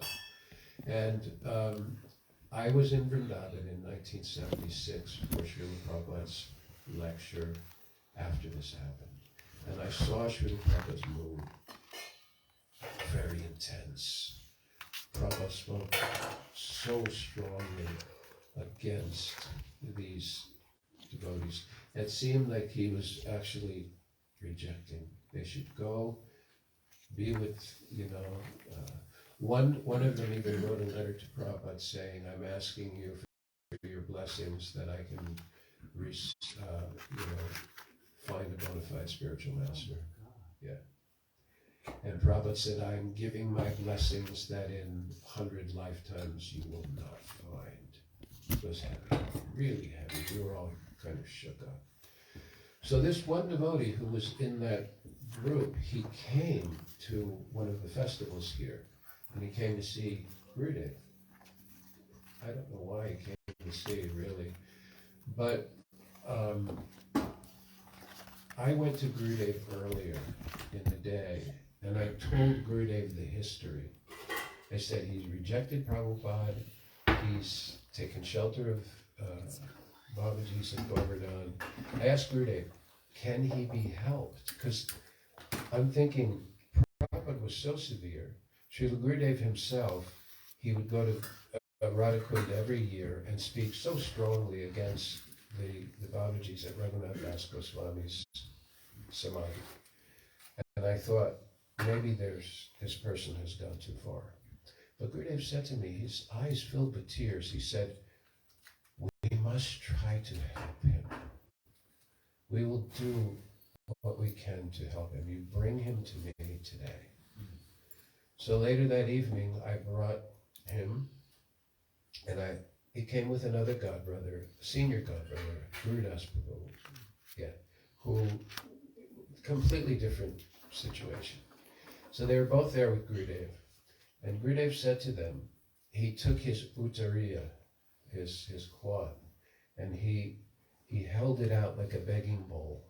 And I was in Vrindavan in 1976 for Srila Prabhupada's lecture after this happened. And I saw Srila Prabhupada's mood, very intense. Prabhupada spoke so strongly against these devotees. It seemed like he was actually rejecting. They should go, be with, one of them even wrote a letter to Prabhupada saying, I'm asking you for your blessings that I can, find a bona fide spiritual master. Yeah. And Prabhupada said, I'm giving my blessings that in 100 lifetimes you will not find. It was heavy, really heavy. We were all kind of shook up. So this one devotee who was in that group, he came to one of the festivals here, and he came to see Gurudeva. I don't know why he came to see, really, but I went to Gurudeva earlier in the day, and I told Gurudeva the history. I said he's rejected Prabhupada, he's taken shelter of Babaji's in Govardhan. I asked Gurudeva, can he be helped? Because I'm thinking, Prabhupada was so severe. Srila Gurudeva himself, he would go to Radhakund every year and speak so strongly against the Babajis at Raghunath Das Goswami's Samadhi. And I thought, maybe this person has gone too far. But Gurudeva said to me, his eyes filled with tears, he said, we must try to help him. We will do what we can to help him. You bring him to me today. So later that evening, I brought him, and he came with another godbrother, senior godbrother, Gurudas Prabhu, who, completely different situation. So they were both there with Gurudev. And Gurudev said to them, he took his uttariya, his cloth, and he held it out like a begging bowl.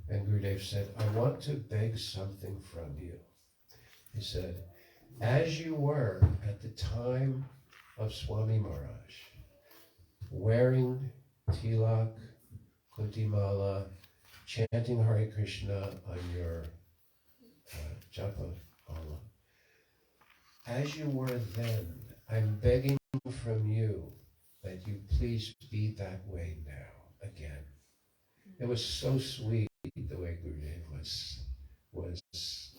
And Gurudev said, I want to beg something from you. He said, as you were at the time of Swami Maharaj, wearing tilak, kuntimala, chanting Hare Krishna on your japa mala, as you were then, I'm begging from you that you please be that way now again. It was so sweet the way Gurudev was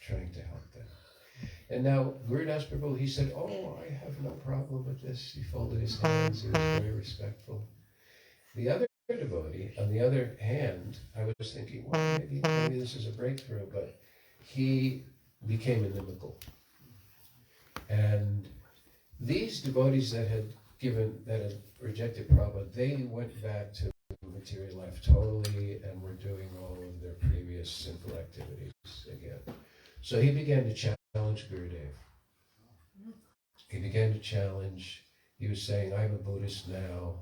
trying to help them. And now Gurudas Prabhu, he said, oh, I have no problem with this. He folded his hands, he was very respectful. The other devotee, on the other hand, I was thinking, well, maybe this is a breakthrough, but he became inimical. And these devotees that had rejected Prabhupada, they went back to material life totally and were doing all of their previous sinful activities again. So he began to challenge Gurudev. He began to challenge, he was saying, I'm a Buddhist now,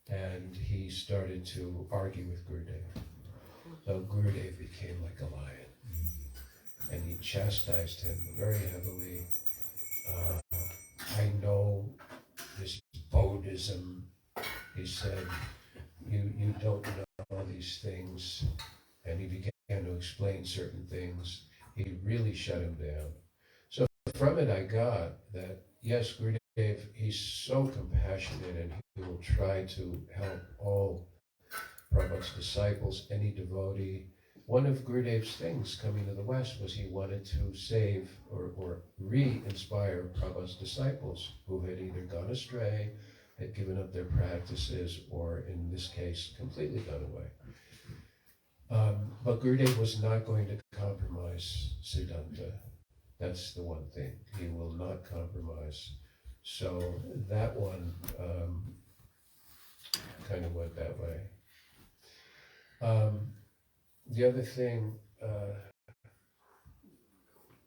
and he started to argue with Gurudev. So Gurudev became like a lion, and he chastised him very heavily. I know this Bodhism, he said, you don't know these things, and he began to explain certain things. He really shut him down. So from it I got that, yes, Gurudev, he's so compassionate and he will try to help all Prabhupada's disciples, any devotee. One of Gurudev's things coming to the West was he wanted to save or re-inspire Prabhupada's disciples who had either gone astray, had given up their practices, or in this case, completely gone away. But Gurudev was not going to compromise Siddhanta. That's the one thing. He will not compromise So that one kind of went that way. The other thing,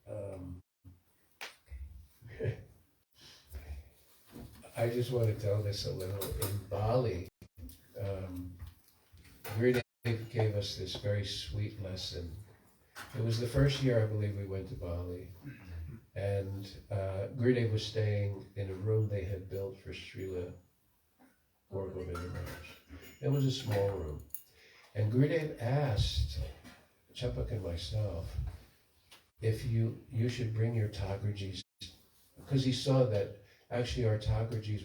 um, I just want to tell this a little. In Bali, Gurudeva gave us this very sweet lesson. It was the first year, I believe, we went to Bali. And Gurudeva was staying in a room they had built for Srila Gaur Govinda Maharaj. It was a small room. And Gurudev asked Chapak and myself if you should bring your Thakurjis, because he saw that actually our Thakurjis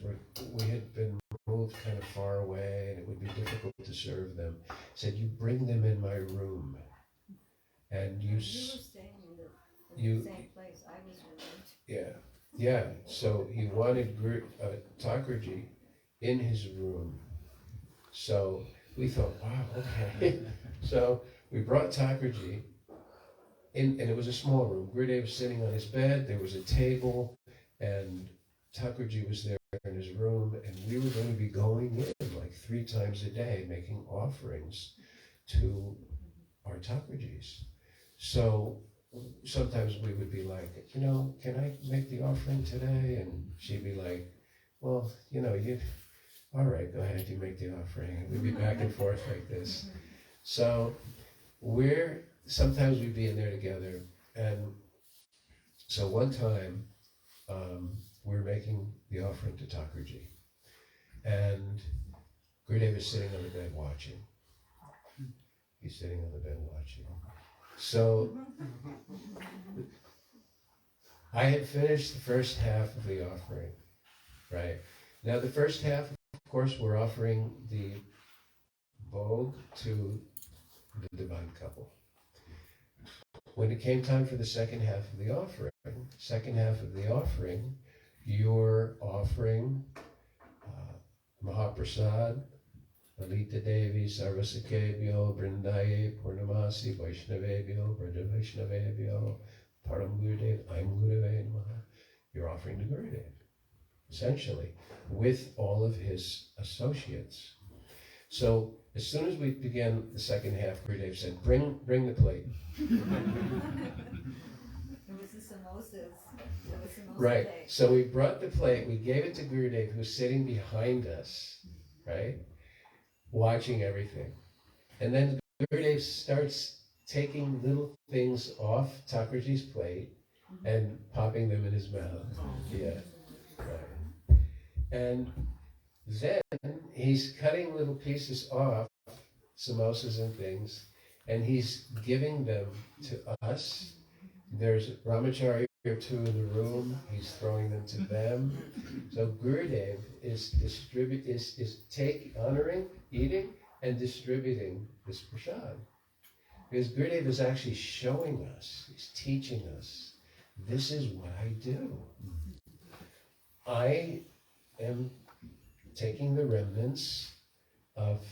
we had been moved kind of far away and it would be difficult to serve them. He said, you bring them in my room. And you were staying in the same place I was in. Yeah. So he wanted Thakurji in his room. So we thought, wow, okay. So we brought Thakurji in, and it was a small room. Gurudev was sitting on his bed, there was a table, and Thakurji was there in his room, and we were going to be going in like 3 times a day, making offerings to our Thakurjis. So sometimes we would be like, can I make the offering today? And she'd be like, well, all right, go ahead, you make the offering. And we'd be back and forth like this. So sometimes we'd be in there together. And so one time, we were making the offering to Thakurji. And Gurudeva is sitting on the bed watching. He's sitting on the bed watching. So I had finished the first half of the offering, right? Now the first half, of course, we're offering the Bhog to the divine couple. When it came time for the second half of the offering, you're offering Mahaprasad, Lalita Devi, Sarvasakebhyo, Brindaye, Purnamasi, Vaishnavebhyo, Braja Vaishnavebhyo, Param Gurudev, I'm Gurudeva Namaha. You're offering to Gurudev, essentially, with all of his associates. So as soon as we began the second half, Gurudev said, bring the plate. It was the samosas. Right. Plate. So we brought the plate, we gave it to Gurudev, who's sitting behind us, right? Watching everything. And then Gurudev starts taking little things off Thakurji's plate and popping them in his mouth. Yeah. Right. And then he's cutting little pieces off, samosas and things, and he's giving them to us. There's brahmachari or 2 in the room. He's throwing them to them. So Gurudev is honoring, eating, and distributing this prasad. Because Gurudev is actually showing us, he's teaching us, this is what I do. I am taking the remnants of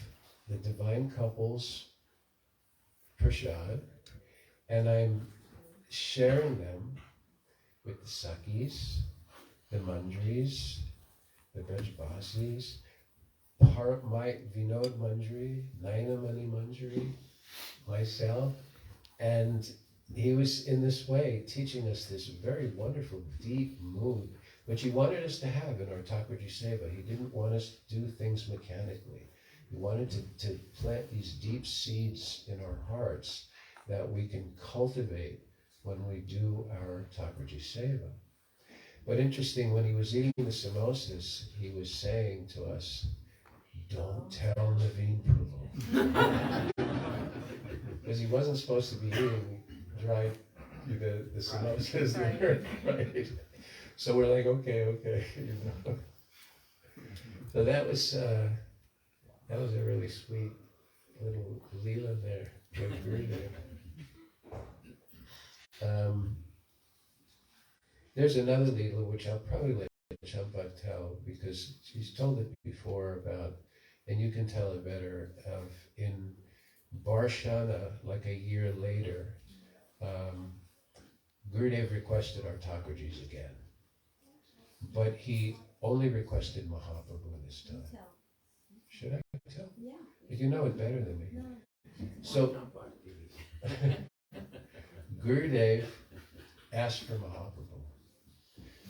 the divine couple's prasad, and I'm sharing them with the Sakis, the Manjaris, the Brajbasis, my Vinod Manjari, Nainamani Manjari, myself, and he was in this way teaching us this very wonderful, deep mood, which he wanted us to have in our Thakurji Seva. He didn't want us to do things mechanically. He wanted to plant these deep seeds in our hearts that we can cultivate when we do our Thakurji Seva. But interesting, when he was eating the samosas, he was saying to us, don't tell Naveen Prabhu. Because he wasn't supposed to be eating the samosas there, right? So we're like, okay. So that was a really sweet little Leela there with Gurudev. There's another Leela which I'll probably let Champak tell, because she's told it before about, and you can tell it better, in Barshana, like a year later, Gurudev requested our Thakurjis again. but he only requested Mahaprabhu this You time. tell. Should I tell? Yeah. But you know it better than me. No. So Gurudev asked for Mahaprabhu.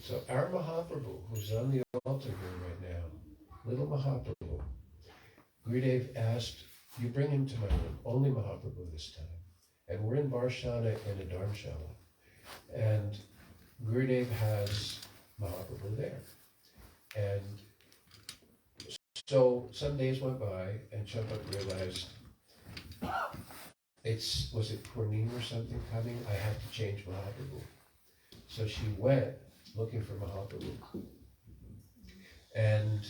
So our Mahaprabhu, who's on the altar here right now, little Mahaprabhu, Gurudev asked, you bring him to my room, only Mahaprabhu this time. And we're in Varshana in a Dharmshala. And Gurudev has Mahaprabhu there. And so some days went by and Champak realized, was it Purnima or something coming? I have to change Mahaprabhu. So she went looking for Mahaprabhu. And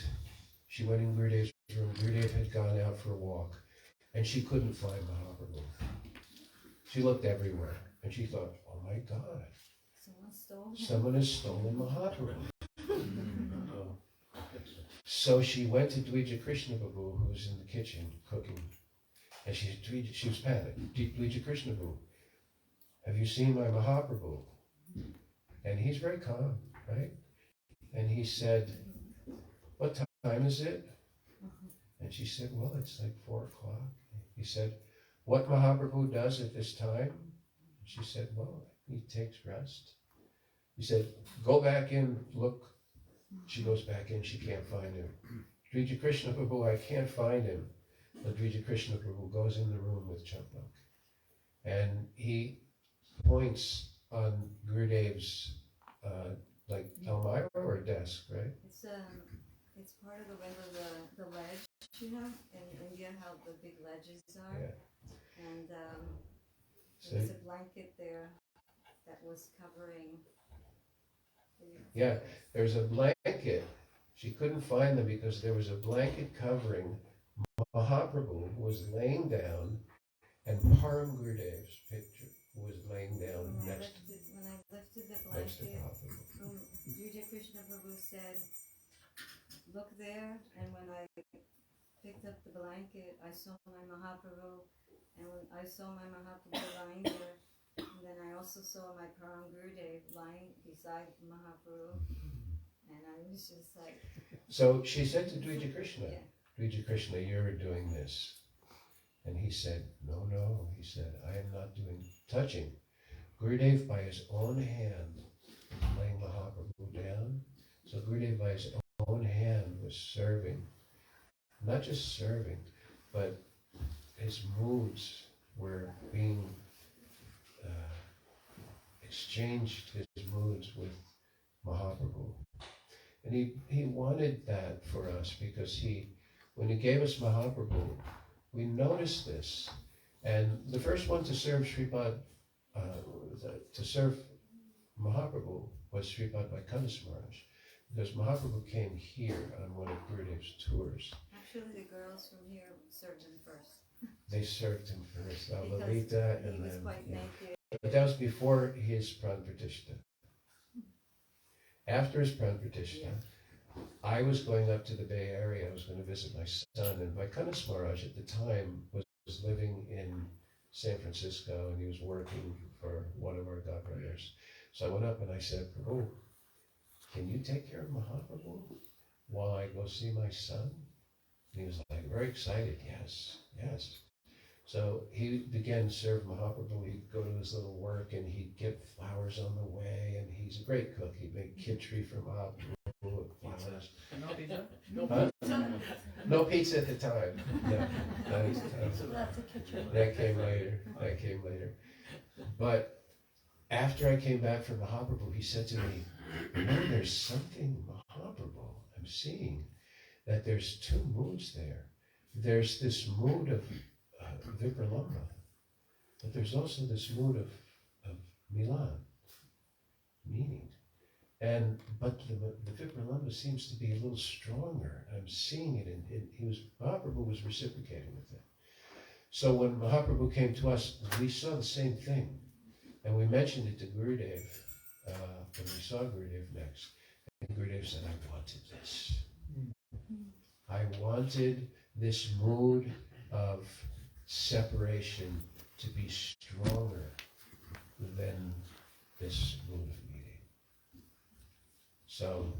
she went in Gurudev's room. Gurudev had gone out for a walk. And she couldn't find Mahaprabhu. She looked everywhere. And she thought, oh my God, someone has stolen Mahaprabhu. So she went to Dvija Krishna Babu, who was in the kitchen cooking. And she was panicked. Dvija Krishna Babu, have you seen my Mahaprabhu? And he's very calm, right? And he said, what time is it? And she said, well, it's like 4 o'clock. He said, what Mahaprabhu does at this time? She said, well, he takes rest. He said, go back in, look. She goes back in, she can't find him. Dvija Krishna Prabhu, I can't find him. But Dvija Krishna Prabhu goes in the room with Champak. And he points on Gurudev's, like Elmira or desk, right? It's part of the window, the ledge, you know, in India, how the big ledges are. Yeah. And So, there's a blanket there that was covering. yeah, there's a blanket. She couldn't find them because there was a blanket covering Mahaprabhu, who was laying down, and Param Gurudev's picture was laying down When I next lifted the to blanket, Mahaprabhu. Dvija Krishna Prabhu said, look there, and when I picked up the blanket, I saw my Mahaprabhu, and when I saw my Mahaprabhu lying there, and then I also saw my Param Gurudev lying beside Mahaprabhu, and I was just like... So she said to Dvija Krishna, Yeah. Dvija Krishna, you're doing this. And he said, no, he said, I am not touching. Gurudev by his own hand laying Mahaprabhu down. So Gurudev by his own hand was serving. Not just serving, but his moods were being exchanged, his moods with Mahaprabhu. And he wanted that for us because when he gave us Mahaprabhu, we noticed this. And the first one to serve to serve Mahaprabhu was Sripad Vaikanas Maharaj. Because Mahaprabhu came here on one of Gurudev's tours. Actually, the girls from here served him first. They served him first, Because Lalita, he and was then... quite yeah. naked. But that was before his Pranpratishtha. After his Pranpratishtha, I was going up to the Bay Area. I was going to visit my son, and Vaikanas Maharaj at the time was living in San Francisco, and he was working for one of our godbrothers. So I went up and I said, Prabhu, can you take care of Mahaprabhu while I go see my son? And he was like very excited, yes. So he began to serve Mahaprabhu. He'd go to his little work and he'd get flowers on the way, and he's a great cook. He'd make khichdi for Mahaprabhu. No pizza? Huh? No pizza at the time. No, not at the time. That came later. But after I came back from Mahaprabhu, he said to me, there's something Mahaprabhu I'm seeing, that there's 2 moods there. There's this mood of Vipralamba, but there's also this mood of Milan, meaning. But the Vipralamba seems to be a little stronger. I'm seeing it, and Mahaprabhu was reciprocating with it. So when Mahaprabhu came to us, we saw the same thing, and we mentioned it to Gurudev when we saw Gurudev next. And Gurudev said, I wanted this. I wanted this mood of separation to be stronger than this mood of meeting. So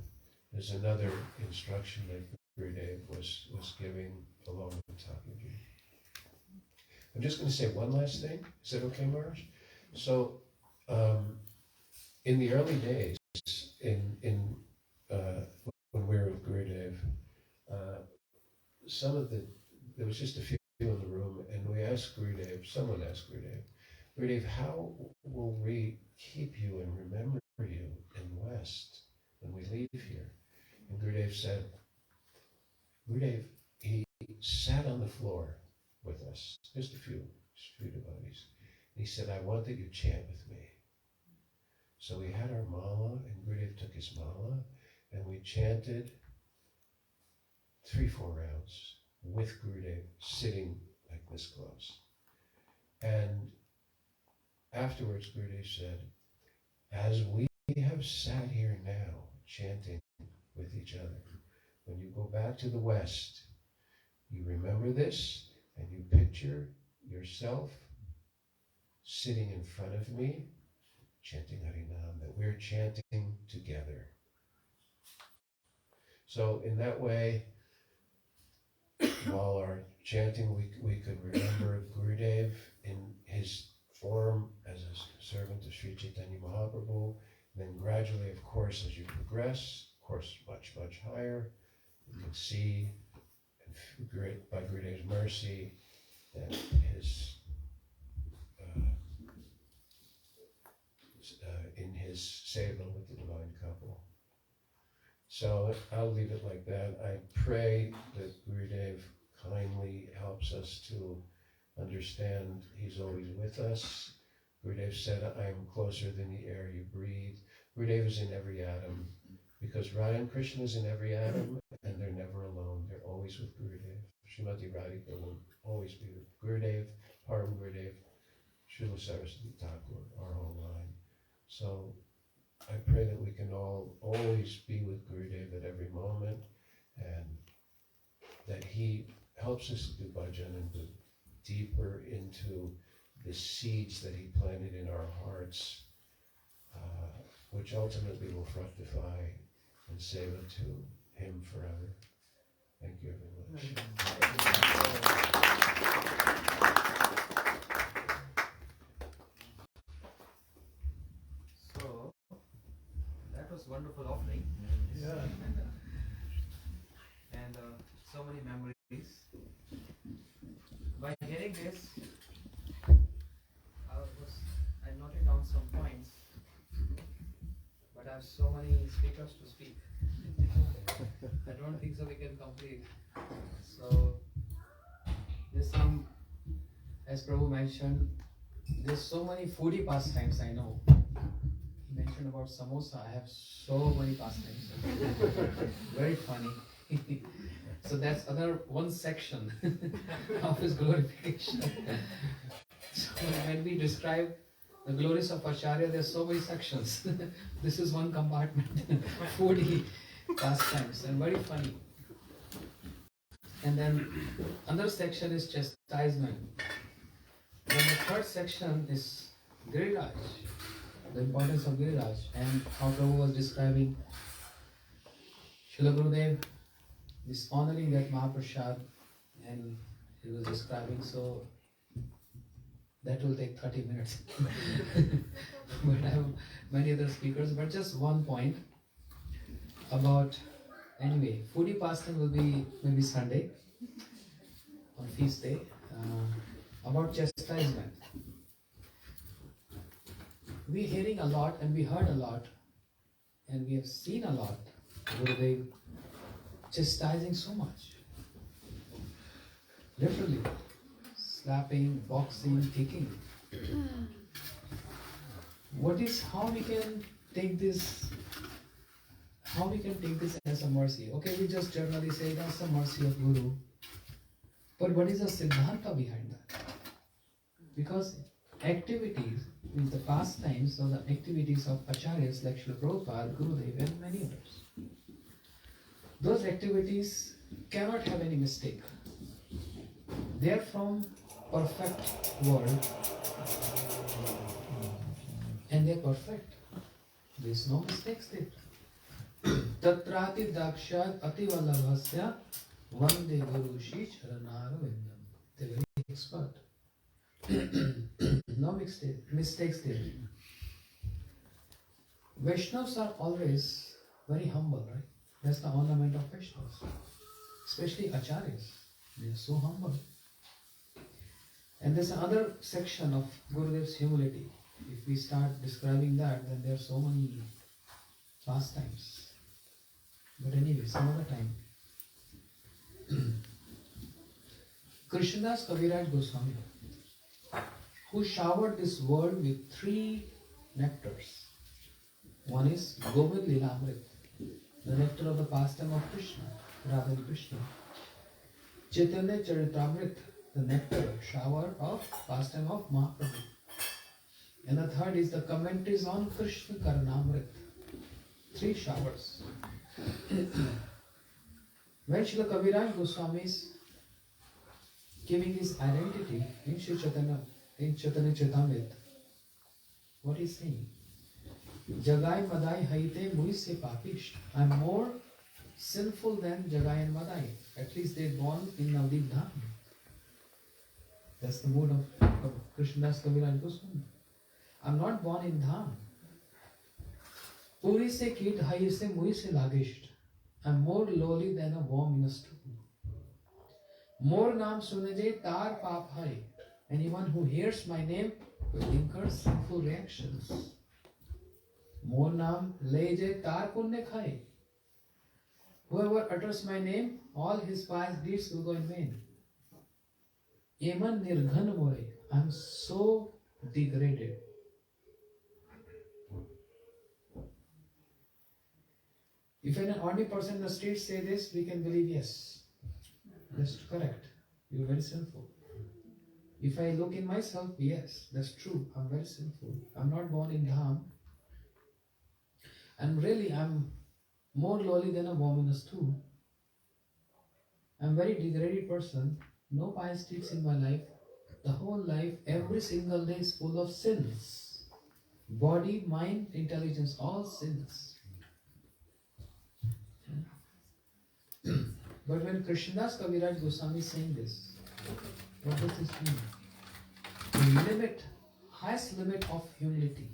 There's another instruction that Gurudeva was giving along with Thakurji. I'm just going to say one last thing. Is that okay, Maharaj? So, in the early days, when we were with Gurudev, there was just a few in the room, and we asked Gurudev, someone asked Gurudev, how will we keep you and remember you in the West when we leave here? And Gurudev said, he sat on the floor with us, just a few devotees. And he said, I want that you chant with me. So we had our mala, and Gurudev took his mala, and we chanted 3-4 rounds with Gurudev sitting like this close. And afterwards, Gurudev said, as we have sat here now chanting with each other, when you go back to the West, you remember this and you picture yourself sitting in front of me chanting Harinam, that we're chanting together. So in that way, while our chanting, we could remember Gurudev in his form as a servant of Sri Chaitanya Mahaprabhu. Then gradually, of course, as you progress, of course, much, much higher, you can see, by Gurudev's mercy, that in his seva with the divine couple. So I'll leave it like that. I pray that Gurudev kindly helps us to understand he's always with us. Gurudev said, I am closer than the air you breathe. Gurudev is in every atom, because Radha and Krishna is in every atom, and they're never alone. They're always with Gurudev. Srimati Radhika will always be with Gurudev, Param Gurudev, Srila Saraswati Thakur, our whole line. So I pray that we can all always be with Gurudev at every moment, and that he helps us to do bhajan and go deeper into the seeds that he planted in our hearts, which ultimately will fructify and seva to him forever. Thank you very much. So, that was wonderful offering. Yeah. And so many memories. By hearing this, I noted down some points, but I have so many speakers to speak. I don't think so we can complete. So, there's some, as Prabhu mentioned, there's so many foodie pastimes I know. He mentioned about samosa. I have so many pastimes. Very funny. So that's one section of his glorification. So when we describe the glories of Acharya, there's so many sections. This is one compartment, foodie pastimes, and very funny. And then another section is chastisement. Then the third section is Giriraj, the importance of Giriraj, and how Prabhu was describing Srila Gurudev dishonoring that Mahaprasad, and he was describing, so that will take 30 minutes. But I have many other speakers, but just one point about, anyway, foodie pastime will be maybe Sunday, on feast day, about chastisement. We're hearing a lot, and we heard a lot, and we have seen a lot, Gurudev chastising so much. Literally, slapping, boxing, kicking. How we can take this as a mercy? Okay, we just generally say that's the mercy of Guru. But what is the siddhanta behind that? Because activities, in the past times, so the activities of Acharyas like Srila Prabhupada, Gurudev, and many others, those activities cannot have any mistake. They are from perfect world, and they are perfect. There is no mistakes there. Tatrati Dakshat Ativalabhasya Vande Gurushi Charanarvindam. They're very expert. No mistakes there. Vaishnavas are always very humble, right? That's the ornament of Vaishnavas. Especially Acharyas. They are so humble. And there's another section of Gurudev's humility. If we start describing that, then there are so many pastimes. But anyway, some other time. Krishnadas Kaviraj Goswami, who showered this world with 3 nectars. One is Govind Lilamrit, the nectar of the pastime of Krishna, Radha and Krishna. Chaitanya Charitamrit, the nectar, shower of pastime of Mahaprabhu. And the third is the commentaries on Krishna Karnamrit. 3 showers. When Srila Kaviraj Goswami is giving his identity in Sri Chaitanya, in Chaitanya Charitamrit, what is saying? Jagai Madai Haite Mui Se Papish. I am more sinful than Jagai and Madai. At least they born in Navdeep Dham. That's the mood of Krishnadas Kaviraj Goswami. I am not born in Dham. Puri se kit hai se mui se lagisht. I am more lowly than a worm in a stool. More naam sunaje tar paap hai. Anyone who hears my name will incur sinful reactions. More naam leje tar punya khai. Whoever utters my name, all his pious deeds will go in vain. Eman nirghan more. I am so degraded. If an ordinary person in the street say this, we can believe yes. That's correct. You are very sinful. If I look in myself, yes, that's true. I'm very sinful. I'm not born in Dham. And really, I'm more lowly than a worm in a stool. I'm a very degraded person. No pious deeds in my life. The whole life, every single day is full of sins. Body, mind, intelligence, all sins. But when Krishnadas Kaviraj Goswami is saying this, what does this mean? The limit, highest limit of humility.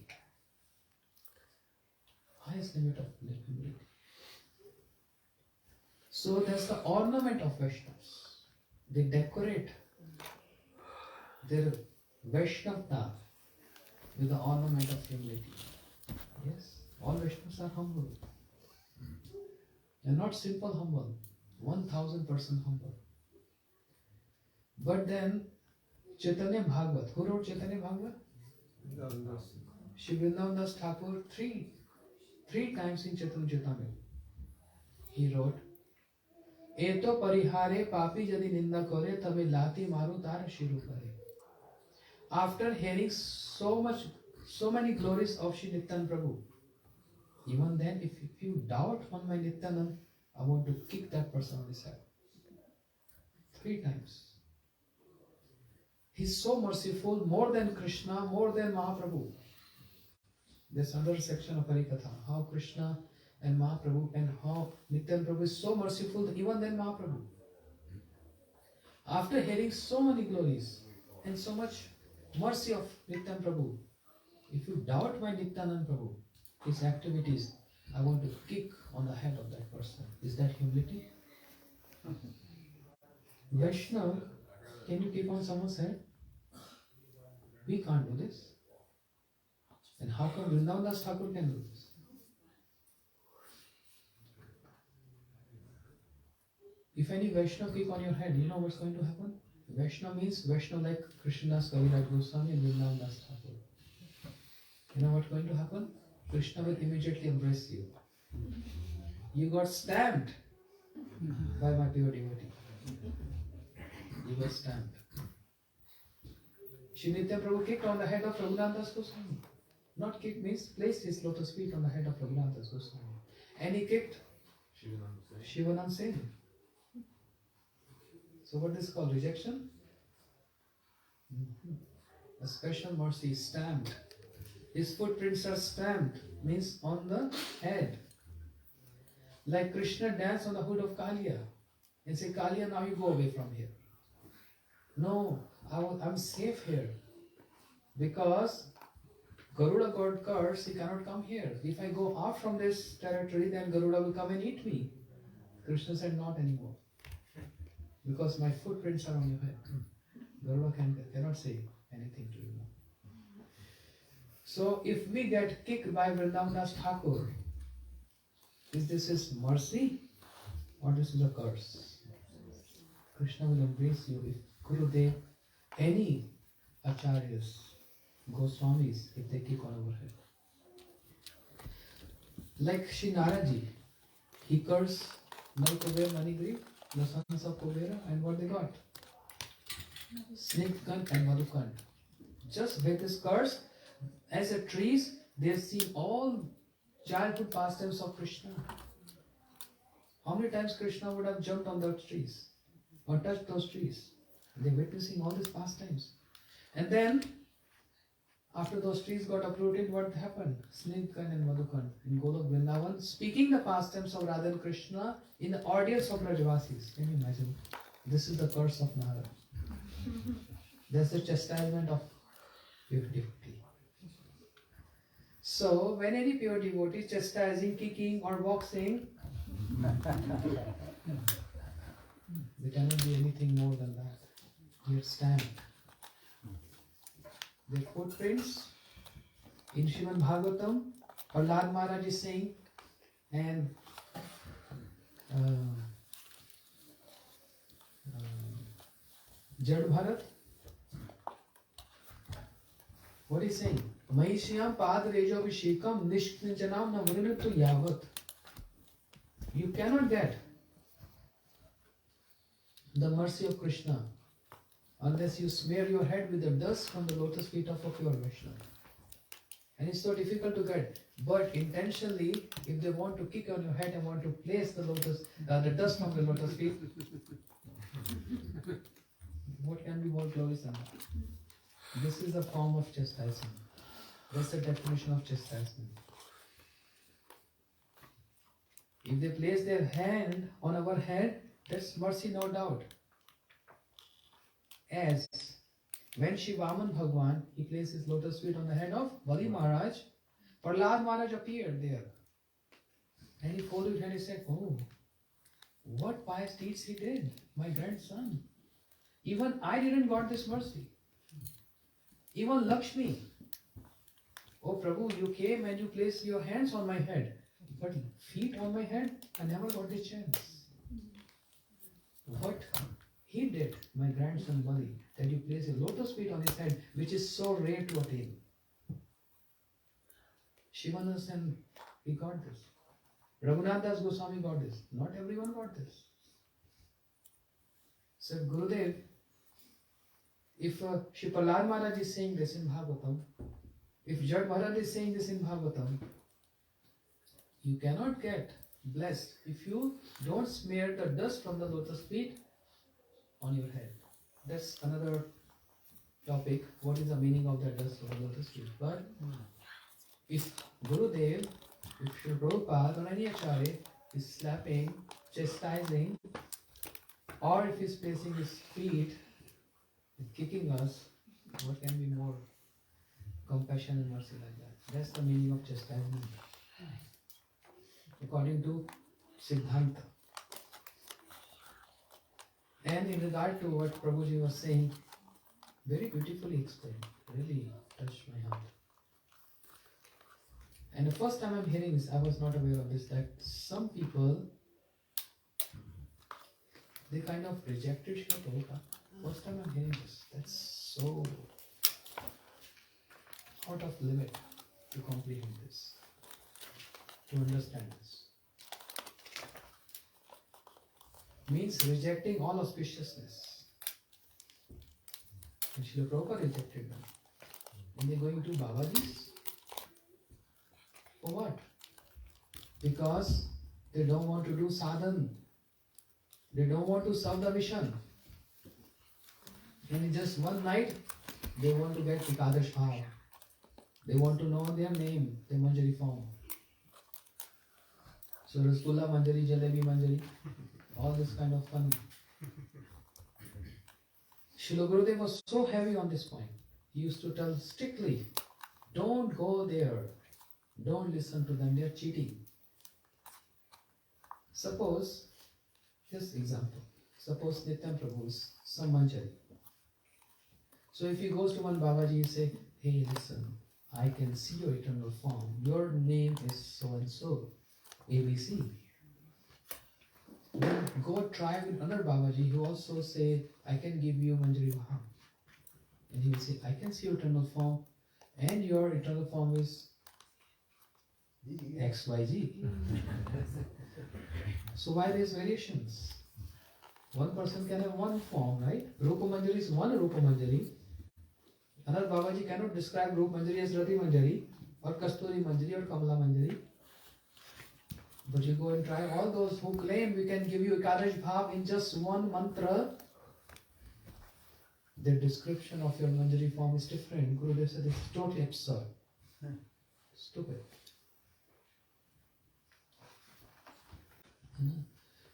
Highest limit of humility. So that's the ornament of Vaishnavas. They decorate their Vaishnavta with the ornament of humility. Yes, all Vaishnavas are humble. They are not simple humble, 1000% humble. But then Chaitanya Bhagavat, who wrote Chaitanya Bhagavat? Shri Vrindavan Das Thakur three times in Chaitanya Charitamrita. He wrote, Eto parihare papi jadi ninda kore tabe lati maru tar shiru kare. After hearing so many glories of Shri Nityan Prabhu, even then if you doubt on my Nityanand, I want to kick that person on his head. 3 times. He's so merciful, more than Krishna, more than Mahaprabhu. There's another section of Harikatha, how Krishna and Mahaprabhu and how Nityan Prabhu is so merciful even than Mahaprabhu. After hearing so many glories and so much mercy of Nityan Prabhu, if you doubt my Nityanand Prabhu, his activities, I want to kick on the head of that person. Is that humility? Vaishnava, can you kick on someone's head? We can't do this. And how come Vrindavan Das Thakur can do this? If any Vaishnava kick on your head, you know what's going to happen? Vaishnava means Vaishnava like Krishnadas Kaviraj Goswami and Vrindavan Das Thakur. You know what's going to happen? Krishna will immediately embrace you. You got stamped by my pure devotee. You got stamped. Shri Nitya Prabhu kicked on the head of Raghunath Das Goswami. Not kick means placed his lotus feet on the head of Raghunath Das Goswami. And he kicked Shivanand Sen. So what is called rejection? A special mercy is stamped. His footprints are stamped, means on the head. Like Krishna danced on the hood of Kaliya and say, Kaliya, now you go away from here. No, I'm safe here. Because Garuda got cursed, he cannot come here. If I go out from this territory, then Garuda will come and eat me. Krishna said, not anymore. Because my footprints are on your head. Garuda cannot say anything to you. So if we get kicked by Vrindavan Thakur, is this his mercy or this is a curse? Krishna will embrace you if Gurudev, any acharyas, Goswamis, if they kick on our head. Like Shri Naraji, he cursed Nal Kuber, Manigri, the sons of Kubera, and what they got? Snake Kant and Madhukant. Just with this curse, as a trees, they've seen all childhood pastimes of Krishna. How many times Krishna would have jumped on those trees or touched those trees? They're witnessing all these pastimes. And then, after those trees got uprooted, what happened? Snigkan and Madhukan in Golok Vrindavan, speaking the pastimes of Radha and Krishna in the audience of Brajvasis. Can you imagine? This is the curse of Nara. That's the chastisement of pure devotee. So, when any pure devotee is chastising, kicking or boxing, there cannot be anything more than that. Here stand. Their footprints in Srimad Bhagavatam, Prahlad Maharaj is saying, and Jad Bharat, what is saying? Mahishyam Pad Rejo Vishekam Nishknijanam Navrinatu Yavat. You cannot get the mercy of Krishna unless you smear your head with the dust from the lotus feet of a pure Vaishnava. And it's so difficult to get. But intentionally, if they want to kick on your head and want to place the dust from the lotus feet, what can be more glorious than that? This is a form of chastisement. That's the definition of chastisement. If they place their hand on our head, that's mercy, no doubt. As when Shivaman Bhagwan, he placed his lotus feet on the head of Bali Maharaj, Prahlad Maharaj appeared there. And he folded his hand and said, oh, what pious deeds he did, my grandson. Even I didn't got this mercy. Even Lakshmi. Oh Prabhu, you came and you placed your hands on my head. But feet on my head, I never got the chance. What he did, my grandson Bali, that you place a lotus feet on his head, which is so rare to attain. Shivananda and he got this. Raghunath Das Goswami got this. Not everyone got this. So Gurudev, if Shri Prahlad Maharaj is saying this in Bhagavatam, if Jad Maharaj is saying this in Bhagavatam, you cannot get blessed if you don't smear the dust from the lotus feet on your head. That's another topic. What is the meaning of the dust from the lotus feet? But if Gurudev, if Shri Prabhupada or any Acharya is slapping, chastising, or if he's placing his feet and kicking us, what can be more compassion and mercy like that? That's the meaning of chastisement. According to Siddhanta. And in regard to what Prabhuji was saying, very beautifully explained, really touched my heart. And the first time I'm hearing this, I was not aware of this, that some people, they kind of rejected Srila Prabhupada. First time I'm hearing this. That's so out of limit to comprehend this, to understand this. Means rejecting all auspiciousness. And Srila Prabhupada rejected them. And they're going to Babaji's? For what? Because they don't want to do sadhan. They don't want to serve the mission. And in just one night, they want to get Ekadash Bhav. They want to know their name, their Manjari form. So Rasgulla Manjari, Jalebi Manjari, all this kind of fun. Srila Gurudev was so heavy on this point. He used to tell strictly, don't go there. Don't listen to them, they are cheating. Suppose, just example, suppose Nityam Prabhu is some Manjari. So if he goes to one Babaji and say, hey listen, I can see your eternal form. Your name is so and so, ABC. Then go try with another Babaji who also say, I can give you Manjari Maha. And he will say, I can see your eternal form and your eternal form is XYZ. So why there is variations? One person can have one form, right? Rupa Manjari is one Rupa Manjari. Another Babaji cannot describe Rupa Manjari as Rati Manjari or Kasturi Manjari or Kamala Manjari. But you go and try all those who claim we can give you Ekadash Bhav in just one mantra. Their description of your Manjari form is different. Gurudev said it's totally absurd. Stupid.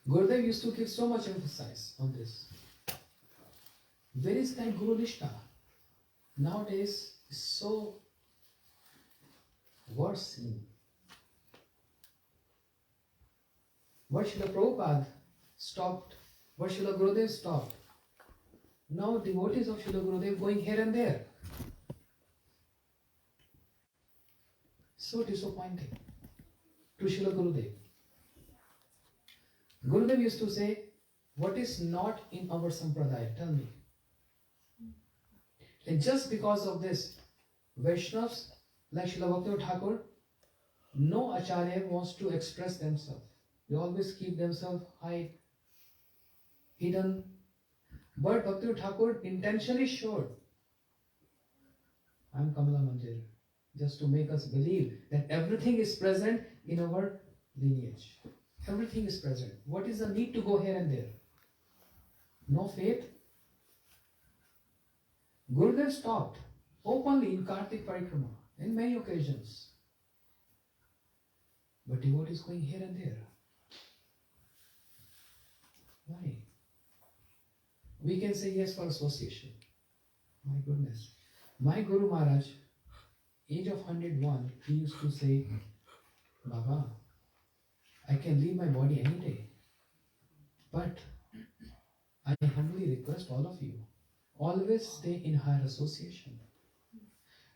Gurudev used to give so much emphasis on this. Where is that Guru Nishtha? Nowadays is so worse. What Srila Prabhupada stopped, what Srila Gurudev stopped. Now devotees of Srila Gurudev going here and there. So disappointing to Srila Gurudev. Gurudev used to say, what is not in our sampradaya? Tell me. And just because of this, Vaishnavas like Srila Bhaktivinoda Thakur, no Acharya wants to express themselves. They always keep themselves hidden. But Bhaktivinoda Thakur intentionally showed, I am Kamala Manjari, just to make us believe that everything is present in our lineage. Everything is present. What is the need to go here and there? No faith. Gurudev stopped openly in Kartik Parikrama in many occasions. But devotees going here and there. Why? We can say yes for association. My goodness. My Guru Maharaj, age of 101, he used to say, Baba, I can leave my body any day. But I humbly request all of you, always stay in higher association.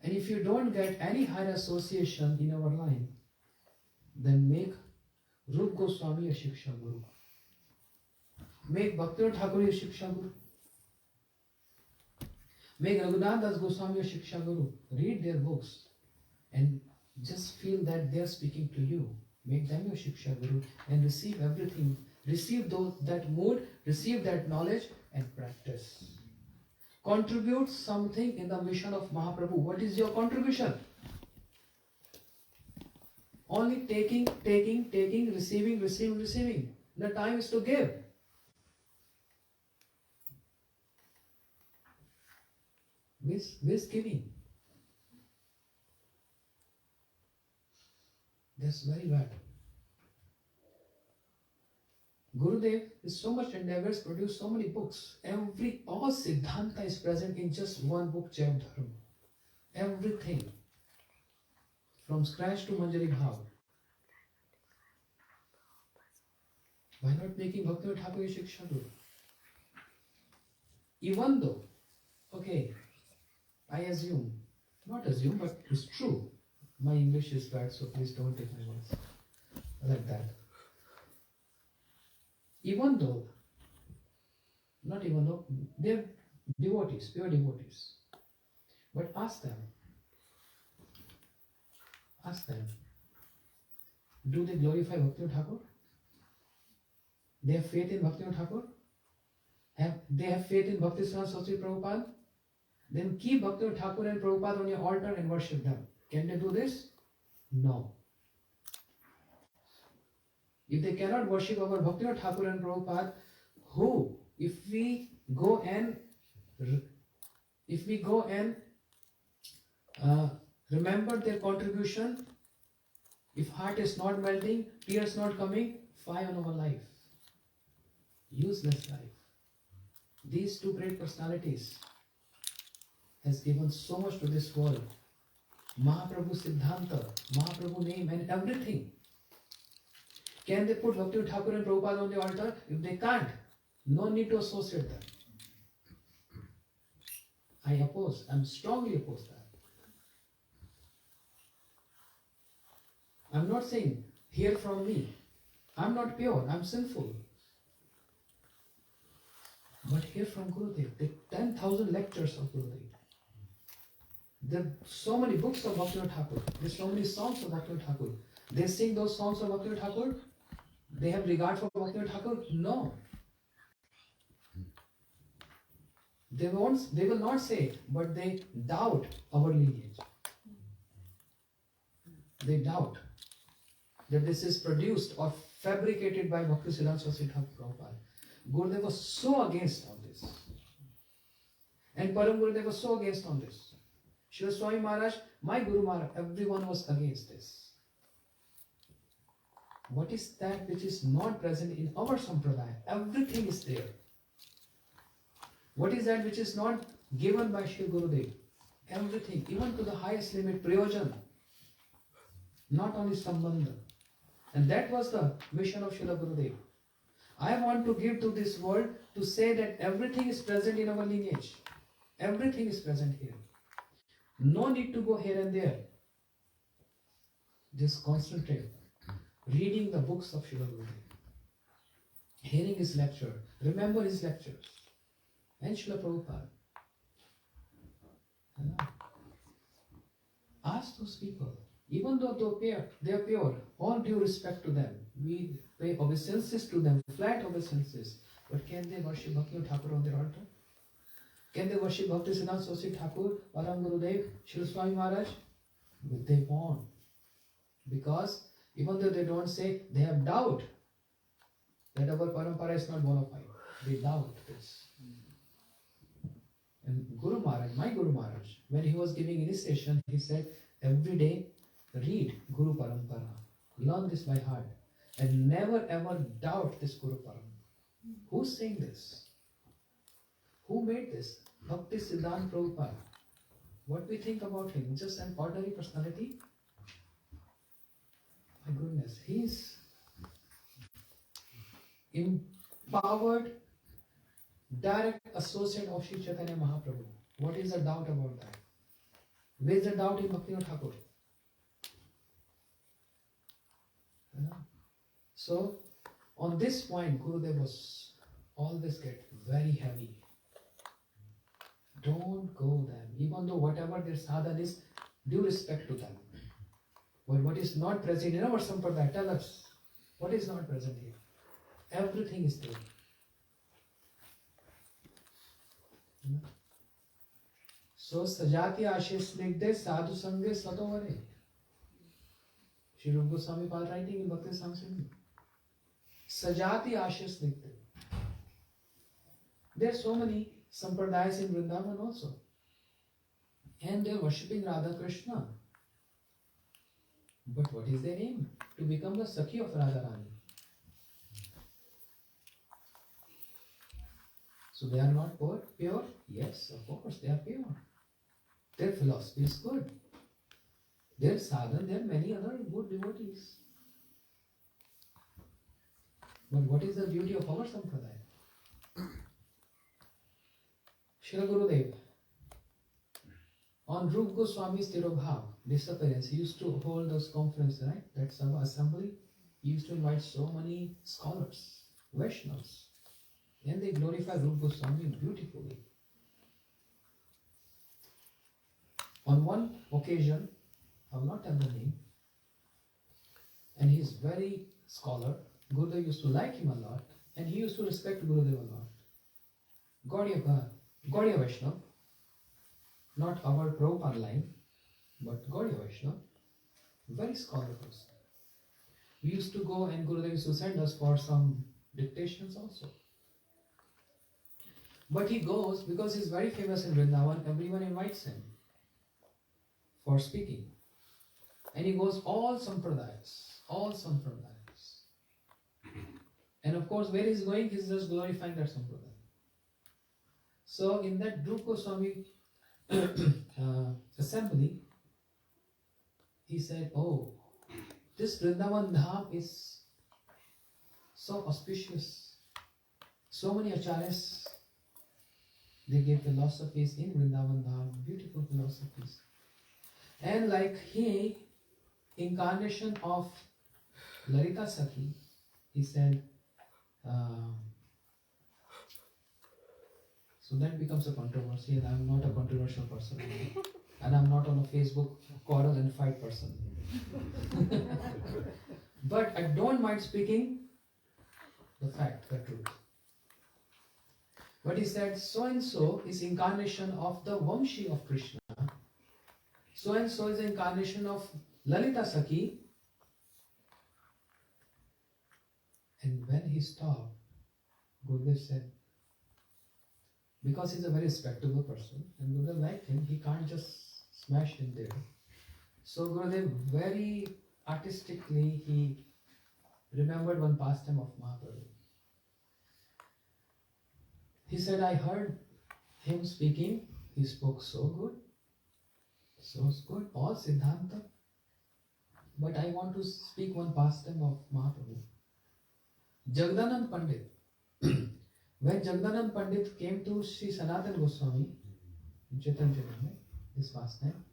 And if you don't get any higher association in our line, then make Rup Goswami a Shiksha Guru. Make Bhaktivinoda Thakur a Shiksha Guru. Make Raghunath Das Goswami a Shiksha Guru. Read their books and just feel that they are speaking to you. Make them your Shiksha Guru and receive everything. Receive that mood, receive that knowledge and practice. Contribute something in the mission of Mahaprabhu. What is your contribution? Only taking, receiving. The time is to give. With giving. That's very bad. Gurudev is so much endeavors, produced so many books. All Siddhanta is present in just one book, Jaiv Dharma. Everything. From scratch to Manjari Bhav. Why not making Bhaktivinoda Thakur a Shiksha Guru? Even though, okay, I assume, not assume, but it's true. My English is bad, so please don't take my words like that. Even though, they're devotees, pure devotees. But ask them, do they glorify Bhaktivinoda Thakur? They have faith in Bhaktivinoda Thakur? They have faith in Bhaktisiddhanta Saraswati Prabhupada? Then keep Bhaktivinoda Thakur and Prabhupada on your altar and worship them. Can they do this? No. If they cannot worship our Bhaktivinoda Thakur and Prabhupada, who? If we go and remember their contribution, If heart is not melting, tears not coming, why on our life? Useless life. These two great personalities has given so much to this world. Mahaprabhu Siddhanta, Mahaprabhu name and everything. Can they put Bhakti Thakur and Prabhupada on the altar? If they can't, no need to associate them. I oppose, I'm strongly opposed that. I'm not saying, hear from me. I'm not pure, I'm sinful. But hear from Gurudev, the 10,000 lectures of Gurudev. There are so many books of Bhakti Thakur. There are so many songs of Bhakti Thakur. They sing those songs of Bhakti Thakur. They have regard for Bhakti Thakur? No. They will not say, but they doubt our lineage. They doubt that this is produced or fabricated by Bhakti Siddhanta Saraswati Thakur Prabhupada. Gurudeva was so against on this. And Param Gurudeva was so against on this. Srila Swami Maharaj, my Guru Maharaj, everyone was against this. What is that which is not present in our Sampradaya? Everything is there. What is that which is not given by Sri Gurudev? Everything, even to the highest limit, Prayojan. Not only Sambandha. And that was the mission of Srila Gurudev. I want to give to this world to say that everything is present in our lineage. Everything is present here. No need to go here and there. Just concentrate. Reading the books of Srila Gurudev. Hearing his lecture. Remember his lectures. And Srila Prabhupada. Ask those people. Even though they are pure, all due respect to them. We pay obeisances to them, flat obeisances. But can they worship Bhakti Thakur on their altar? Can they worship Bhakti Siddhanta Saraswati Thakur, Param Gurudev, Srila Swami Maharaj? But they won't. Because even though they don't say, they have doubt that our parampara is not bona fide. They doubt this. And Guru Maharaj, my Guru Maharaj, when he was giving initiation, he said, every day read Guru Parampara. Learn this by heart. And never ever doubt this Guru Parampara. Who's saying this? Who made this? Bhakti Siddhanta Prabhupada. What we think about him? Just an ordinary personality? My goodness, he's empowered direct associate of Sri Chaitanya Mahaprabhu. What is the doubt about that? Where is the doubt in Bhakti Thakur? So, on this point, Gurudev was always get very heavy. Don't go them. Even though whatever their sadhana is, due respect to them. But what is not present in our Sampradaya, tell us. What is not present here? Everything is there. So, Sajati Ashish Snigde Sadhu Sange Satovare. Shri Rupa Goswami Pal writing in Bhakti Samsini. Sajati Ashish Snigde. There are so many Sampradayas in Vrindavan also. And they are worshipping Radha Krishna. But what is their aim? To become the Sakhi of Radharani. So they are not pure? Yes, of course, they are pure. Their philosophy is good. Their sadhana, there are many other good devotees. But what is the beauty of our Sampradaya? Srila Gurudev, on Rupa Goswami's Tirobhav, disappearance, he used to hold those conferences, right? That's our assembly. He used to invite so many scholars, Vaishnavas. And they glorify Rupa Goswami beautifully. On one occasion, I will not tell the name, and he is very scholar. Gurudev used to like him a lot, and he used to respect Gurudev a lot. Gaudiya Vaishnava, not our Prabhupada line, but Gaudiya Vaishnava, very scholar person. We used to go and Gurudev used to send us for some dictations also. But he goes because he's very famous in Vrindavan, everyone invites him for speaking. And he goes all sampradayas, all sampradayas. And of course, where he's going, he's just glorifying that sampradaya. So in that Dhruv Goswami assembly, he said, oh, this Vrindavan Dham is so auspicious. So many acharyas, they gave philosophies in Vrindavan Dham, beautiful philosophies. And like he, incarnation of Lalita Sakhi, he said, so that becomes a controversy, and I'm not a controversial person. And I'm not on a Facebook quarrel and fight person. But I don't mind speaking the fact, the truth. But he said, so and so is incarnation of the Vamshi of Krishna. So and so is the incarnation of Lalita Sakhi. And when he stopped, Gurudev said, because he's a very respectable person, and Gurudev liked him, he can't just smash him there. So Gurudev very artistically, he remembered one pastime of Mahaprabhu. He said, I heard him speaking, he spoke so good, all Siddhanta. But I want to speak one pastime of Mahaprabhu. Jagdanand Pandit. When Jagdanand Pandit came to Sri Sanatana Goswami, in Chaitanya Charitamrita, this pastime,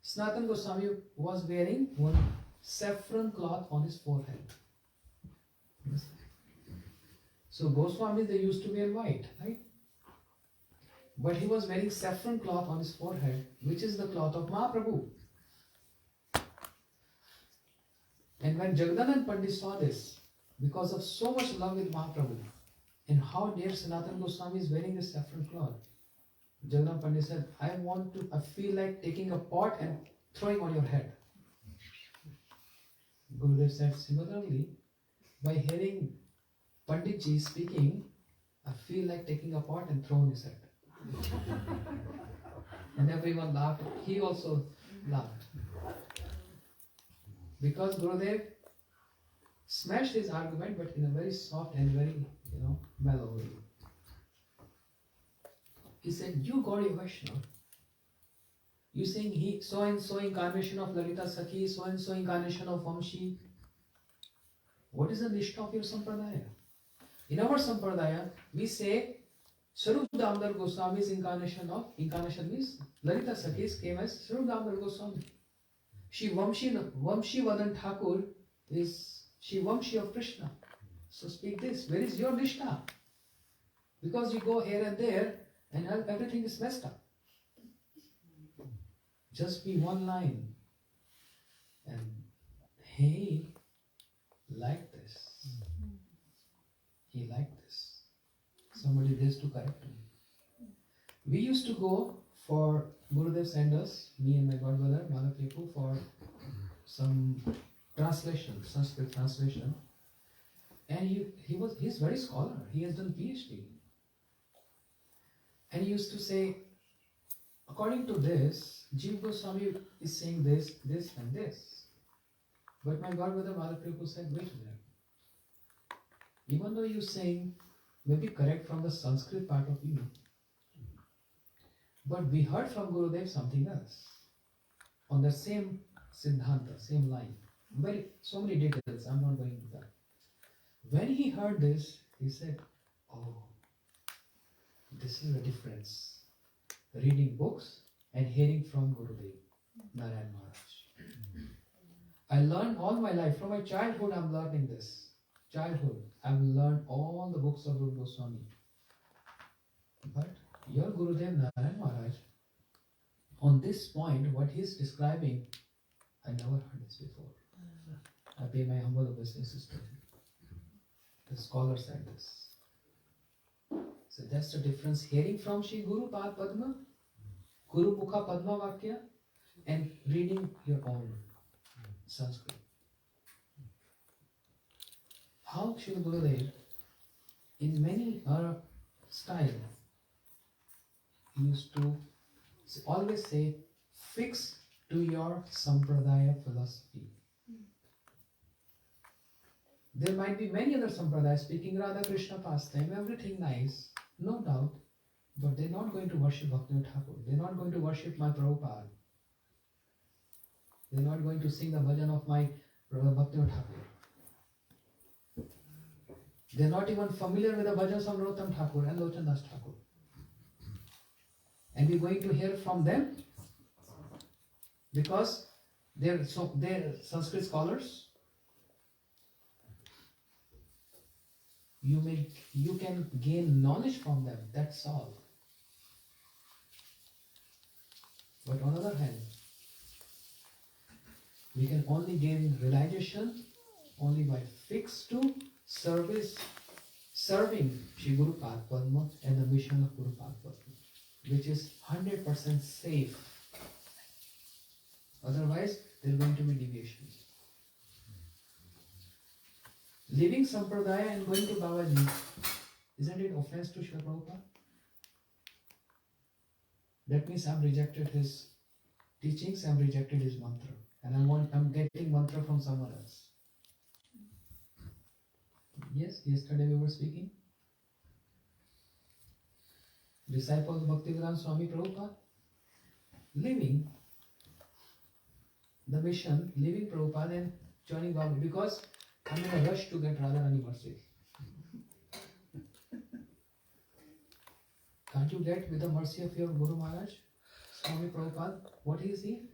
Sanatana Goswami was wearing one saffron cloth on his forehead. So Goswami, they used to wear white, right? But he was wearing saffron cloth on his forehead, which is the cloth of Mahaprabhu. And when Jagdanand Pandit saw this, because of so much love with Mahaprabhu, and how dear Sanatana Goswami is wearing this saffron cloth, Jagdanand Pandit said, I feel like taking a pot and throwing on your head. Gurudev said, similarly, by hearing Panditji speaking, I feel like taking a pot and throwing his head. And everyone laughed. He also laughed. Because Gurudev smashed his argument, but in a very soft and very, mellow way. He said, you Gaudiya Vaishnava, you saying he so and so incarnation of Lalita Sakhi, so and so incarnation of Vamshi. What is the nishtha of your sampradaya? In our sampradaya, we say Swarup Damodar Goswami's incarnation means Lalita Sakhi's came as Swarup Damodar Goswami. She Vamshi Vadan Thakur is she Vamshi of Krishna. So speak this. Where is your nishtha? Because you go here and there and everything is messed up. Just be one line. And he liked this. He liked this. Somebody has to correct him. We used to go for Gurudev sent us, me and my godbrother, Malapripu, for some translation, Sanskrit translation. And he's very scholar. He has done PhD. And he used to say, according to this, Jiva Goswami is saying this, this and this. But my godbrother Malapripu said, wait a minute. Even though you're saying maybe correct from the Sanskrit part of you, but we heard from Gurudev something else. On the same Siddhanta, same line. So many details, I'm not going into that. When he heard this, he said, oh, this is the difference. Reading books and hearing from Gurudev, Narayan Maharaj. I learned all my life, from my childhood I'm learning this. Childhood, I've learned all the books of Guru Goswami. But your Gurudev Narayan Maharaj, on this point, what he's describing, I never heard this before. I pay my humble obeisances to him. The scholar said this. So that's the difference. Hearing from Shri Guru Pad Padma, Guru Mukha Padma Vakya, and reading your own Sanskrit. How Shri Gurudev, in many style, he used to always say, fix to your Sampradaya philosophy. There might be many other Sampradayas speaking Radha Krishna pastime, everything nice, no doubt, but they're not going to worship Bhaktivinoda Thakur. They're not going to worship my Prabhupada. They're not going to sing the bhajan of my Bhaktivinoda Thakur. They're not even familiar with the bhajans of Narottam Thakur and Lochan Das Thakur. And we're going to hear from them because they're Sanskrit scholars. You can gain knowledge from them, that's all. But on the other hand, we can only gain realization only by fixed to serving Shri Guru Padma and the mission of Guru Padma, which is 100% safe. Otherwise, there are going to be deviations. Leaving Sampradaya and going to Babaji, isn't it offense to Srila Prabhupada? That means I've rejected his teachings, I've rejected his mantra, and I'm getting mantra from someone else. Yes, yesterday we were speaking. Disciples of Bhaktivedanta Swami Prabhupada, leaving the mission, leaving Prabhupada and joining Baba because I'm in a rush to get Radharani mercy. Can't you get with the mercy of your Guru Maharaj, Swami Prabhupada? What is he?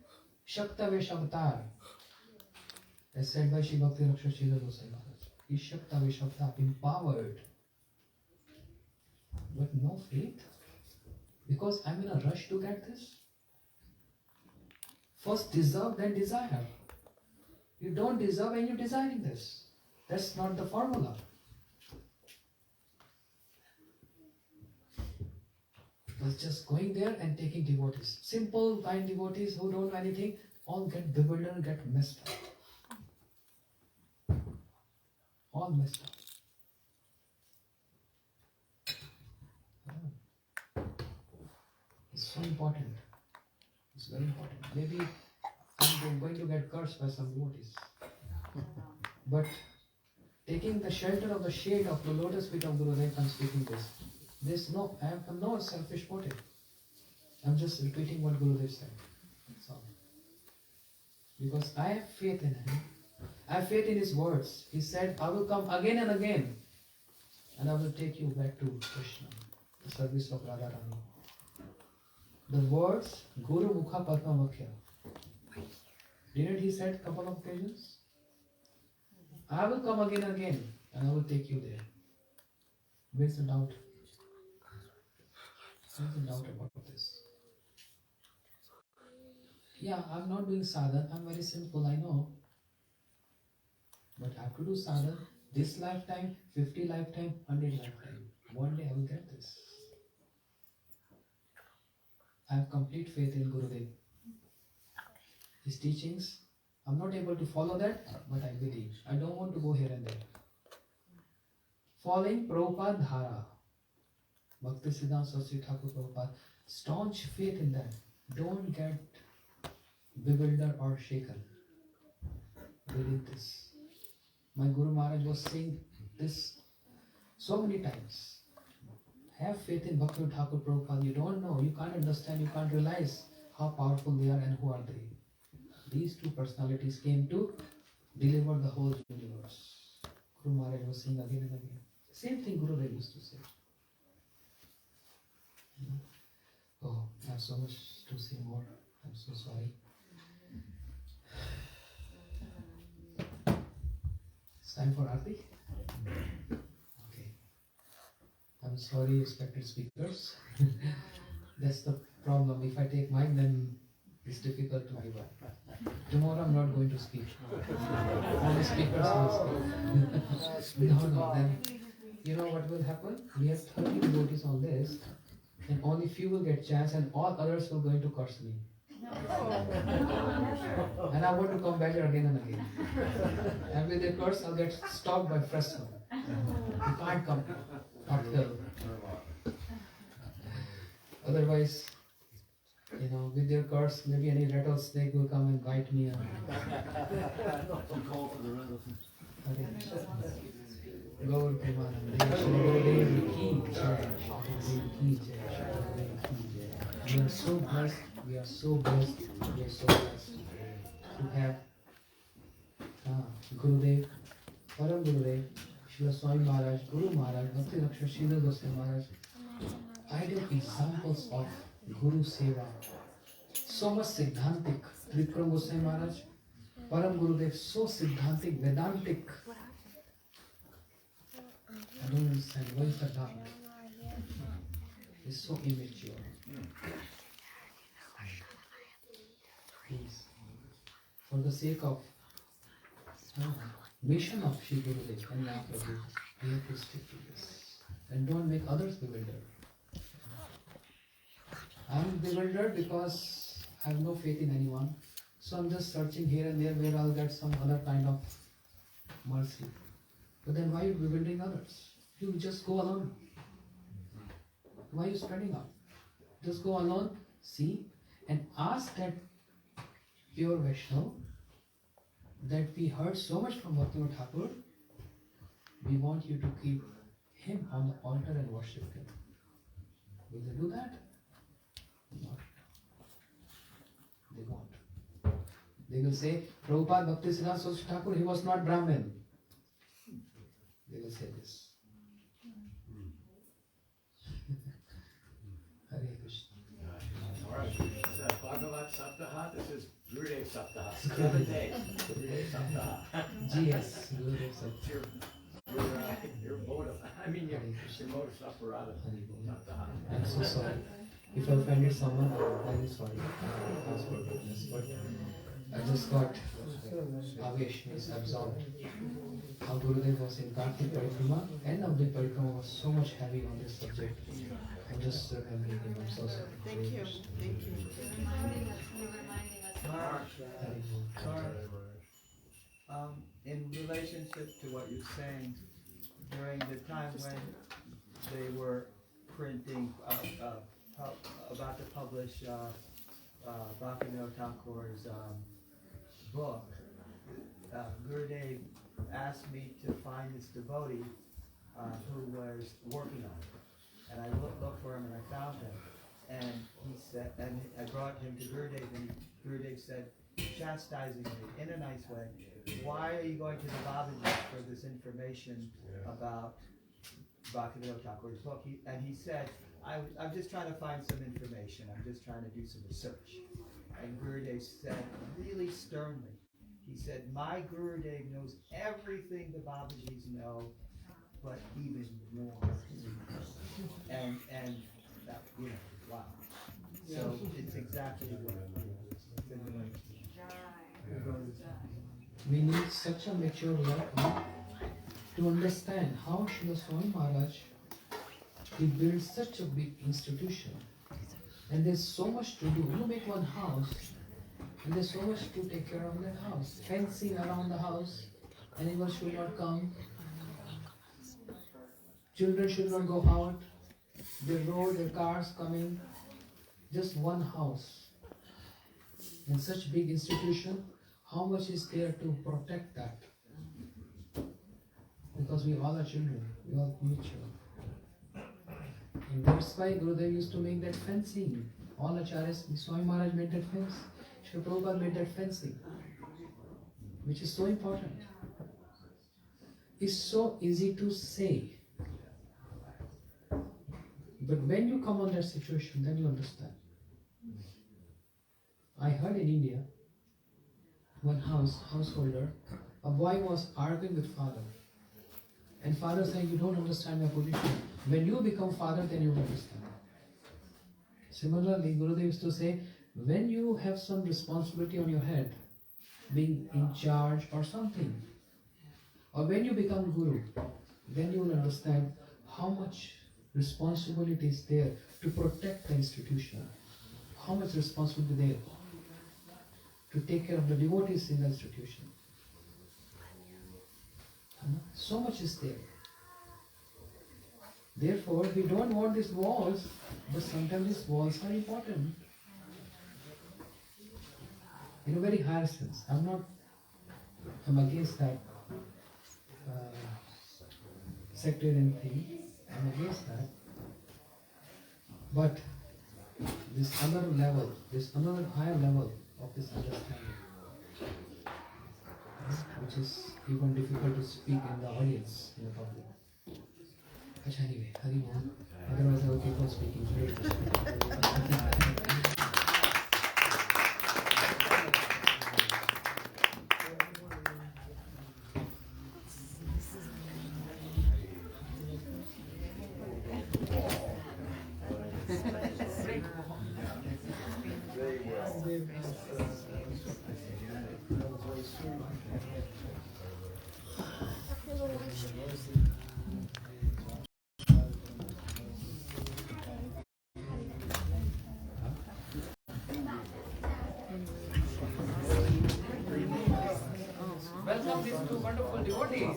Shakta Veshavtar. As said by Shri Bhakti Raksha Srila Gosai Maharaj. He's Shakta Veshavtar, empowered. But no faith. Because I'm in a rush to get this. First deserve, then desire. You don't deserve and you're desiring this. That's not the formula. It's just going there and taking devotees. Simple, kind devotees who don't know anything, all get bewildered, get messed up. All messed up. It's so important. It's very important. Maybe I'm going to get cursed by some devotees. But taking the shelter of the shade of the lotus feet of Gurudeva, I'm speaking this. I have no selfish motive. I'm just repeating what Gurudeva said. That's all. Because I have faith in him. I have faith in his words. He said, I will come again and again and I will take you back to Krishna, the service of Radharani. The words Guru Mukha Padma Vakhya. Didn't he said a couple of occasions? I will come again and again and I will take you there. Where's the doubt? There's no doubt about this. Yeah, I'm not doing sadhana. I'm very simple, I know. But I have to do sadhana. This lifetime, 50 lifetime, 100 lifetime. One day I will get this. I have complete faith in Gurudeva. His teachings, I'm not able to follow that, but I believe. I don't want to go here and there. Following Prabhupada Dhara. Bhakti Siddhanta Saraswati Thakur Prabhupada. Staunch faith in that. Don't get bewildered or shaken. Believe this. My Guru Maharaj was saying this so many times. Have faith in Bhakti Thakur Prabhupada. You don't know, you can't understand, you can't realize how powerful they are and who are they. These two personalities came to deliver the whole universe. Guru Maharaj was saying again and again. Same thing Guru Dev used to say. Oh, I have so much to say more. I'm so sorry. It's time for Aarti? Okay. I'm sorry, respected speakers. That's the problem. If I take mine, then it's difficult to give up. Tomorrow I'm not going to speak. All the speakers will speak. No, then you know what will happen? We have 30 devotees on this, and only few will get chance, and all others will going to curse me. And I want to come back here again and again. And with the curse, I'll get stopped by fresh one. You can't come uphill. Otherwise, With their curse, maybe any rattlesnake will come and bite me. Call for the rattlesnake. Gaur Premanande, Shri Gurudev ki jai, Shri Gurudev ki jai, Shri Gurudev ki jai. We are so blessed, we are so blessed, we are so blessed to have Gurudev, Param Gurudev, Srila Swami Maharaj, Guru Maharaj, Bhakti Raksha Srila Goswami Maharaj, ideal examples of Guru Seva. So much Siddhantic, Trikram Goswami Maharaj, Param Gurudev, so Siddhantic, Vedantic. I don't understand, why is that done? It's so immature. Please, for the sake of mission of Shri Gurudev and Mahaprabhu, we have to stick to this. And don't make others bewildered. I'm bewildered because I have no faith in anyone. So I'm just searching here and there where I'll get some other kind of mercy. But then why are you bewildering others? You just go alone. Why are you spreading out? Just go alone, see, and ask that pure Vaishnava that we heard so much from Bhaktivinoda Thakur. We want you to keep him on the altar and worship him. Will they do that? No. They won't. They will say, Prabhupada Bhakti Siddhanta Saraswati Thakur, he was not Brahmin. They will say this. Hare Krishna. Alright, Bhagavat Saptaha, this is Gurudev Saptaha. 7 days. Gurudev Saptaha. GS, Gurudev Saptaha. Your motive, your modus operandi. Saptaha. I'm so sorry. If I offended someone, I'm very sorry. I ask for forgiveness. But I just got Avesh, means absorbed. How Gurudev was in Kartik Parikrama and Navadvip Parikrama was so much heavy on this subject. I'm just remembering him. I'm so sorry. Thank you. Thank you. In relationship to what you're saying, during the time when they were printing, about to publish Bhaktivinoda Thakur's book, Gurudev asked me to find this devotee who was working on it. And I looked for him and I found him. And he said, and I brought him to Gurudev, and Gurudev said, chastising me in a nice way, why are you going to the Babaji for this information about Bhaktivinoda Thakur's book? And he said, I'm just trying to find some information. I'm just trying to do some research. And Gurudev said, really sternly, he said, my Gurudev knows everything the Babajis know, but even more. And that, wow. So it's exactly what We need such a mature level to understand how Srila Swami Maharaj, he built such a big institution. And there's so much to do. You make one house, and there's so much to take care of that house. Fencing around the house, animals should not come. Children should not go out. The road, the cars coming. Just one house. In such big institution, how much is there to protect that? Because we all are children. We all need children. And that's why Gurudev used to make that fencing. All acharyas, Swami Maharaj made that fence. Srila Prabhupada made that fencing. Which is so important. It's so easy to say. But when you come on that situation, then you understand. I heard in India, one householder, a boy was arguing with father. And father saying, you don't understand my position. When you become father, then you understand. Similarly, Gurudev used to say, when you have some responsibility on your head, being in charge or something, or when you become Guru, then you will understand how much responsibility is there to protect the institution. How much responsibility there to take care of the devotees in the institution. So much is there. Therefore, we don't want these walls, but sometimes these walls are important. in a very higher sense. I'm against that sectarian thing. I'm against that. But this another level, this another higher level of this understanding, which is even difficult to speak in the audience, in the public. But anyway, Hari Bol. Otherwise I will keep on speaking. Hare Krishna. Welcome these two wonderful devotees.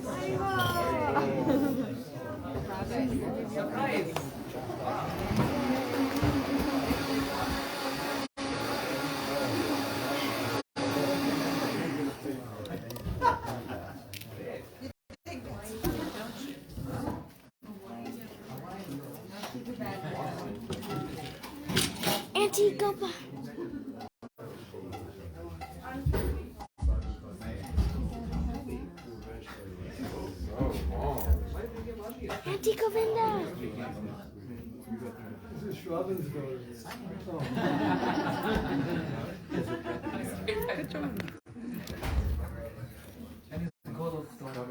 Surprise. Auntie, go back. Auntie Govinda. This is Shravan's Glories. And it's Golok's daughter.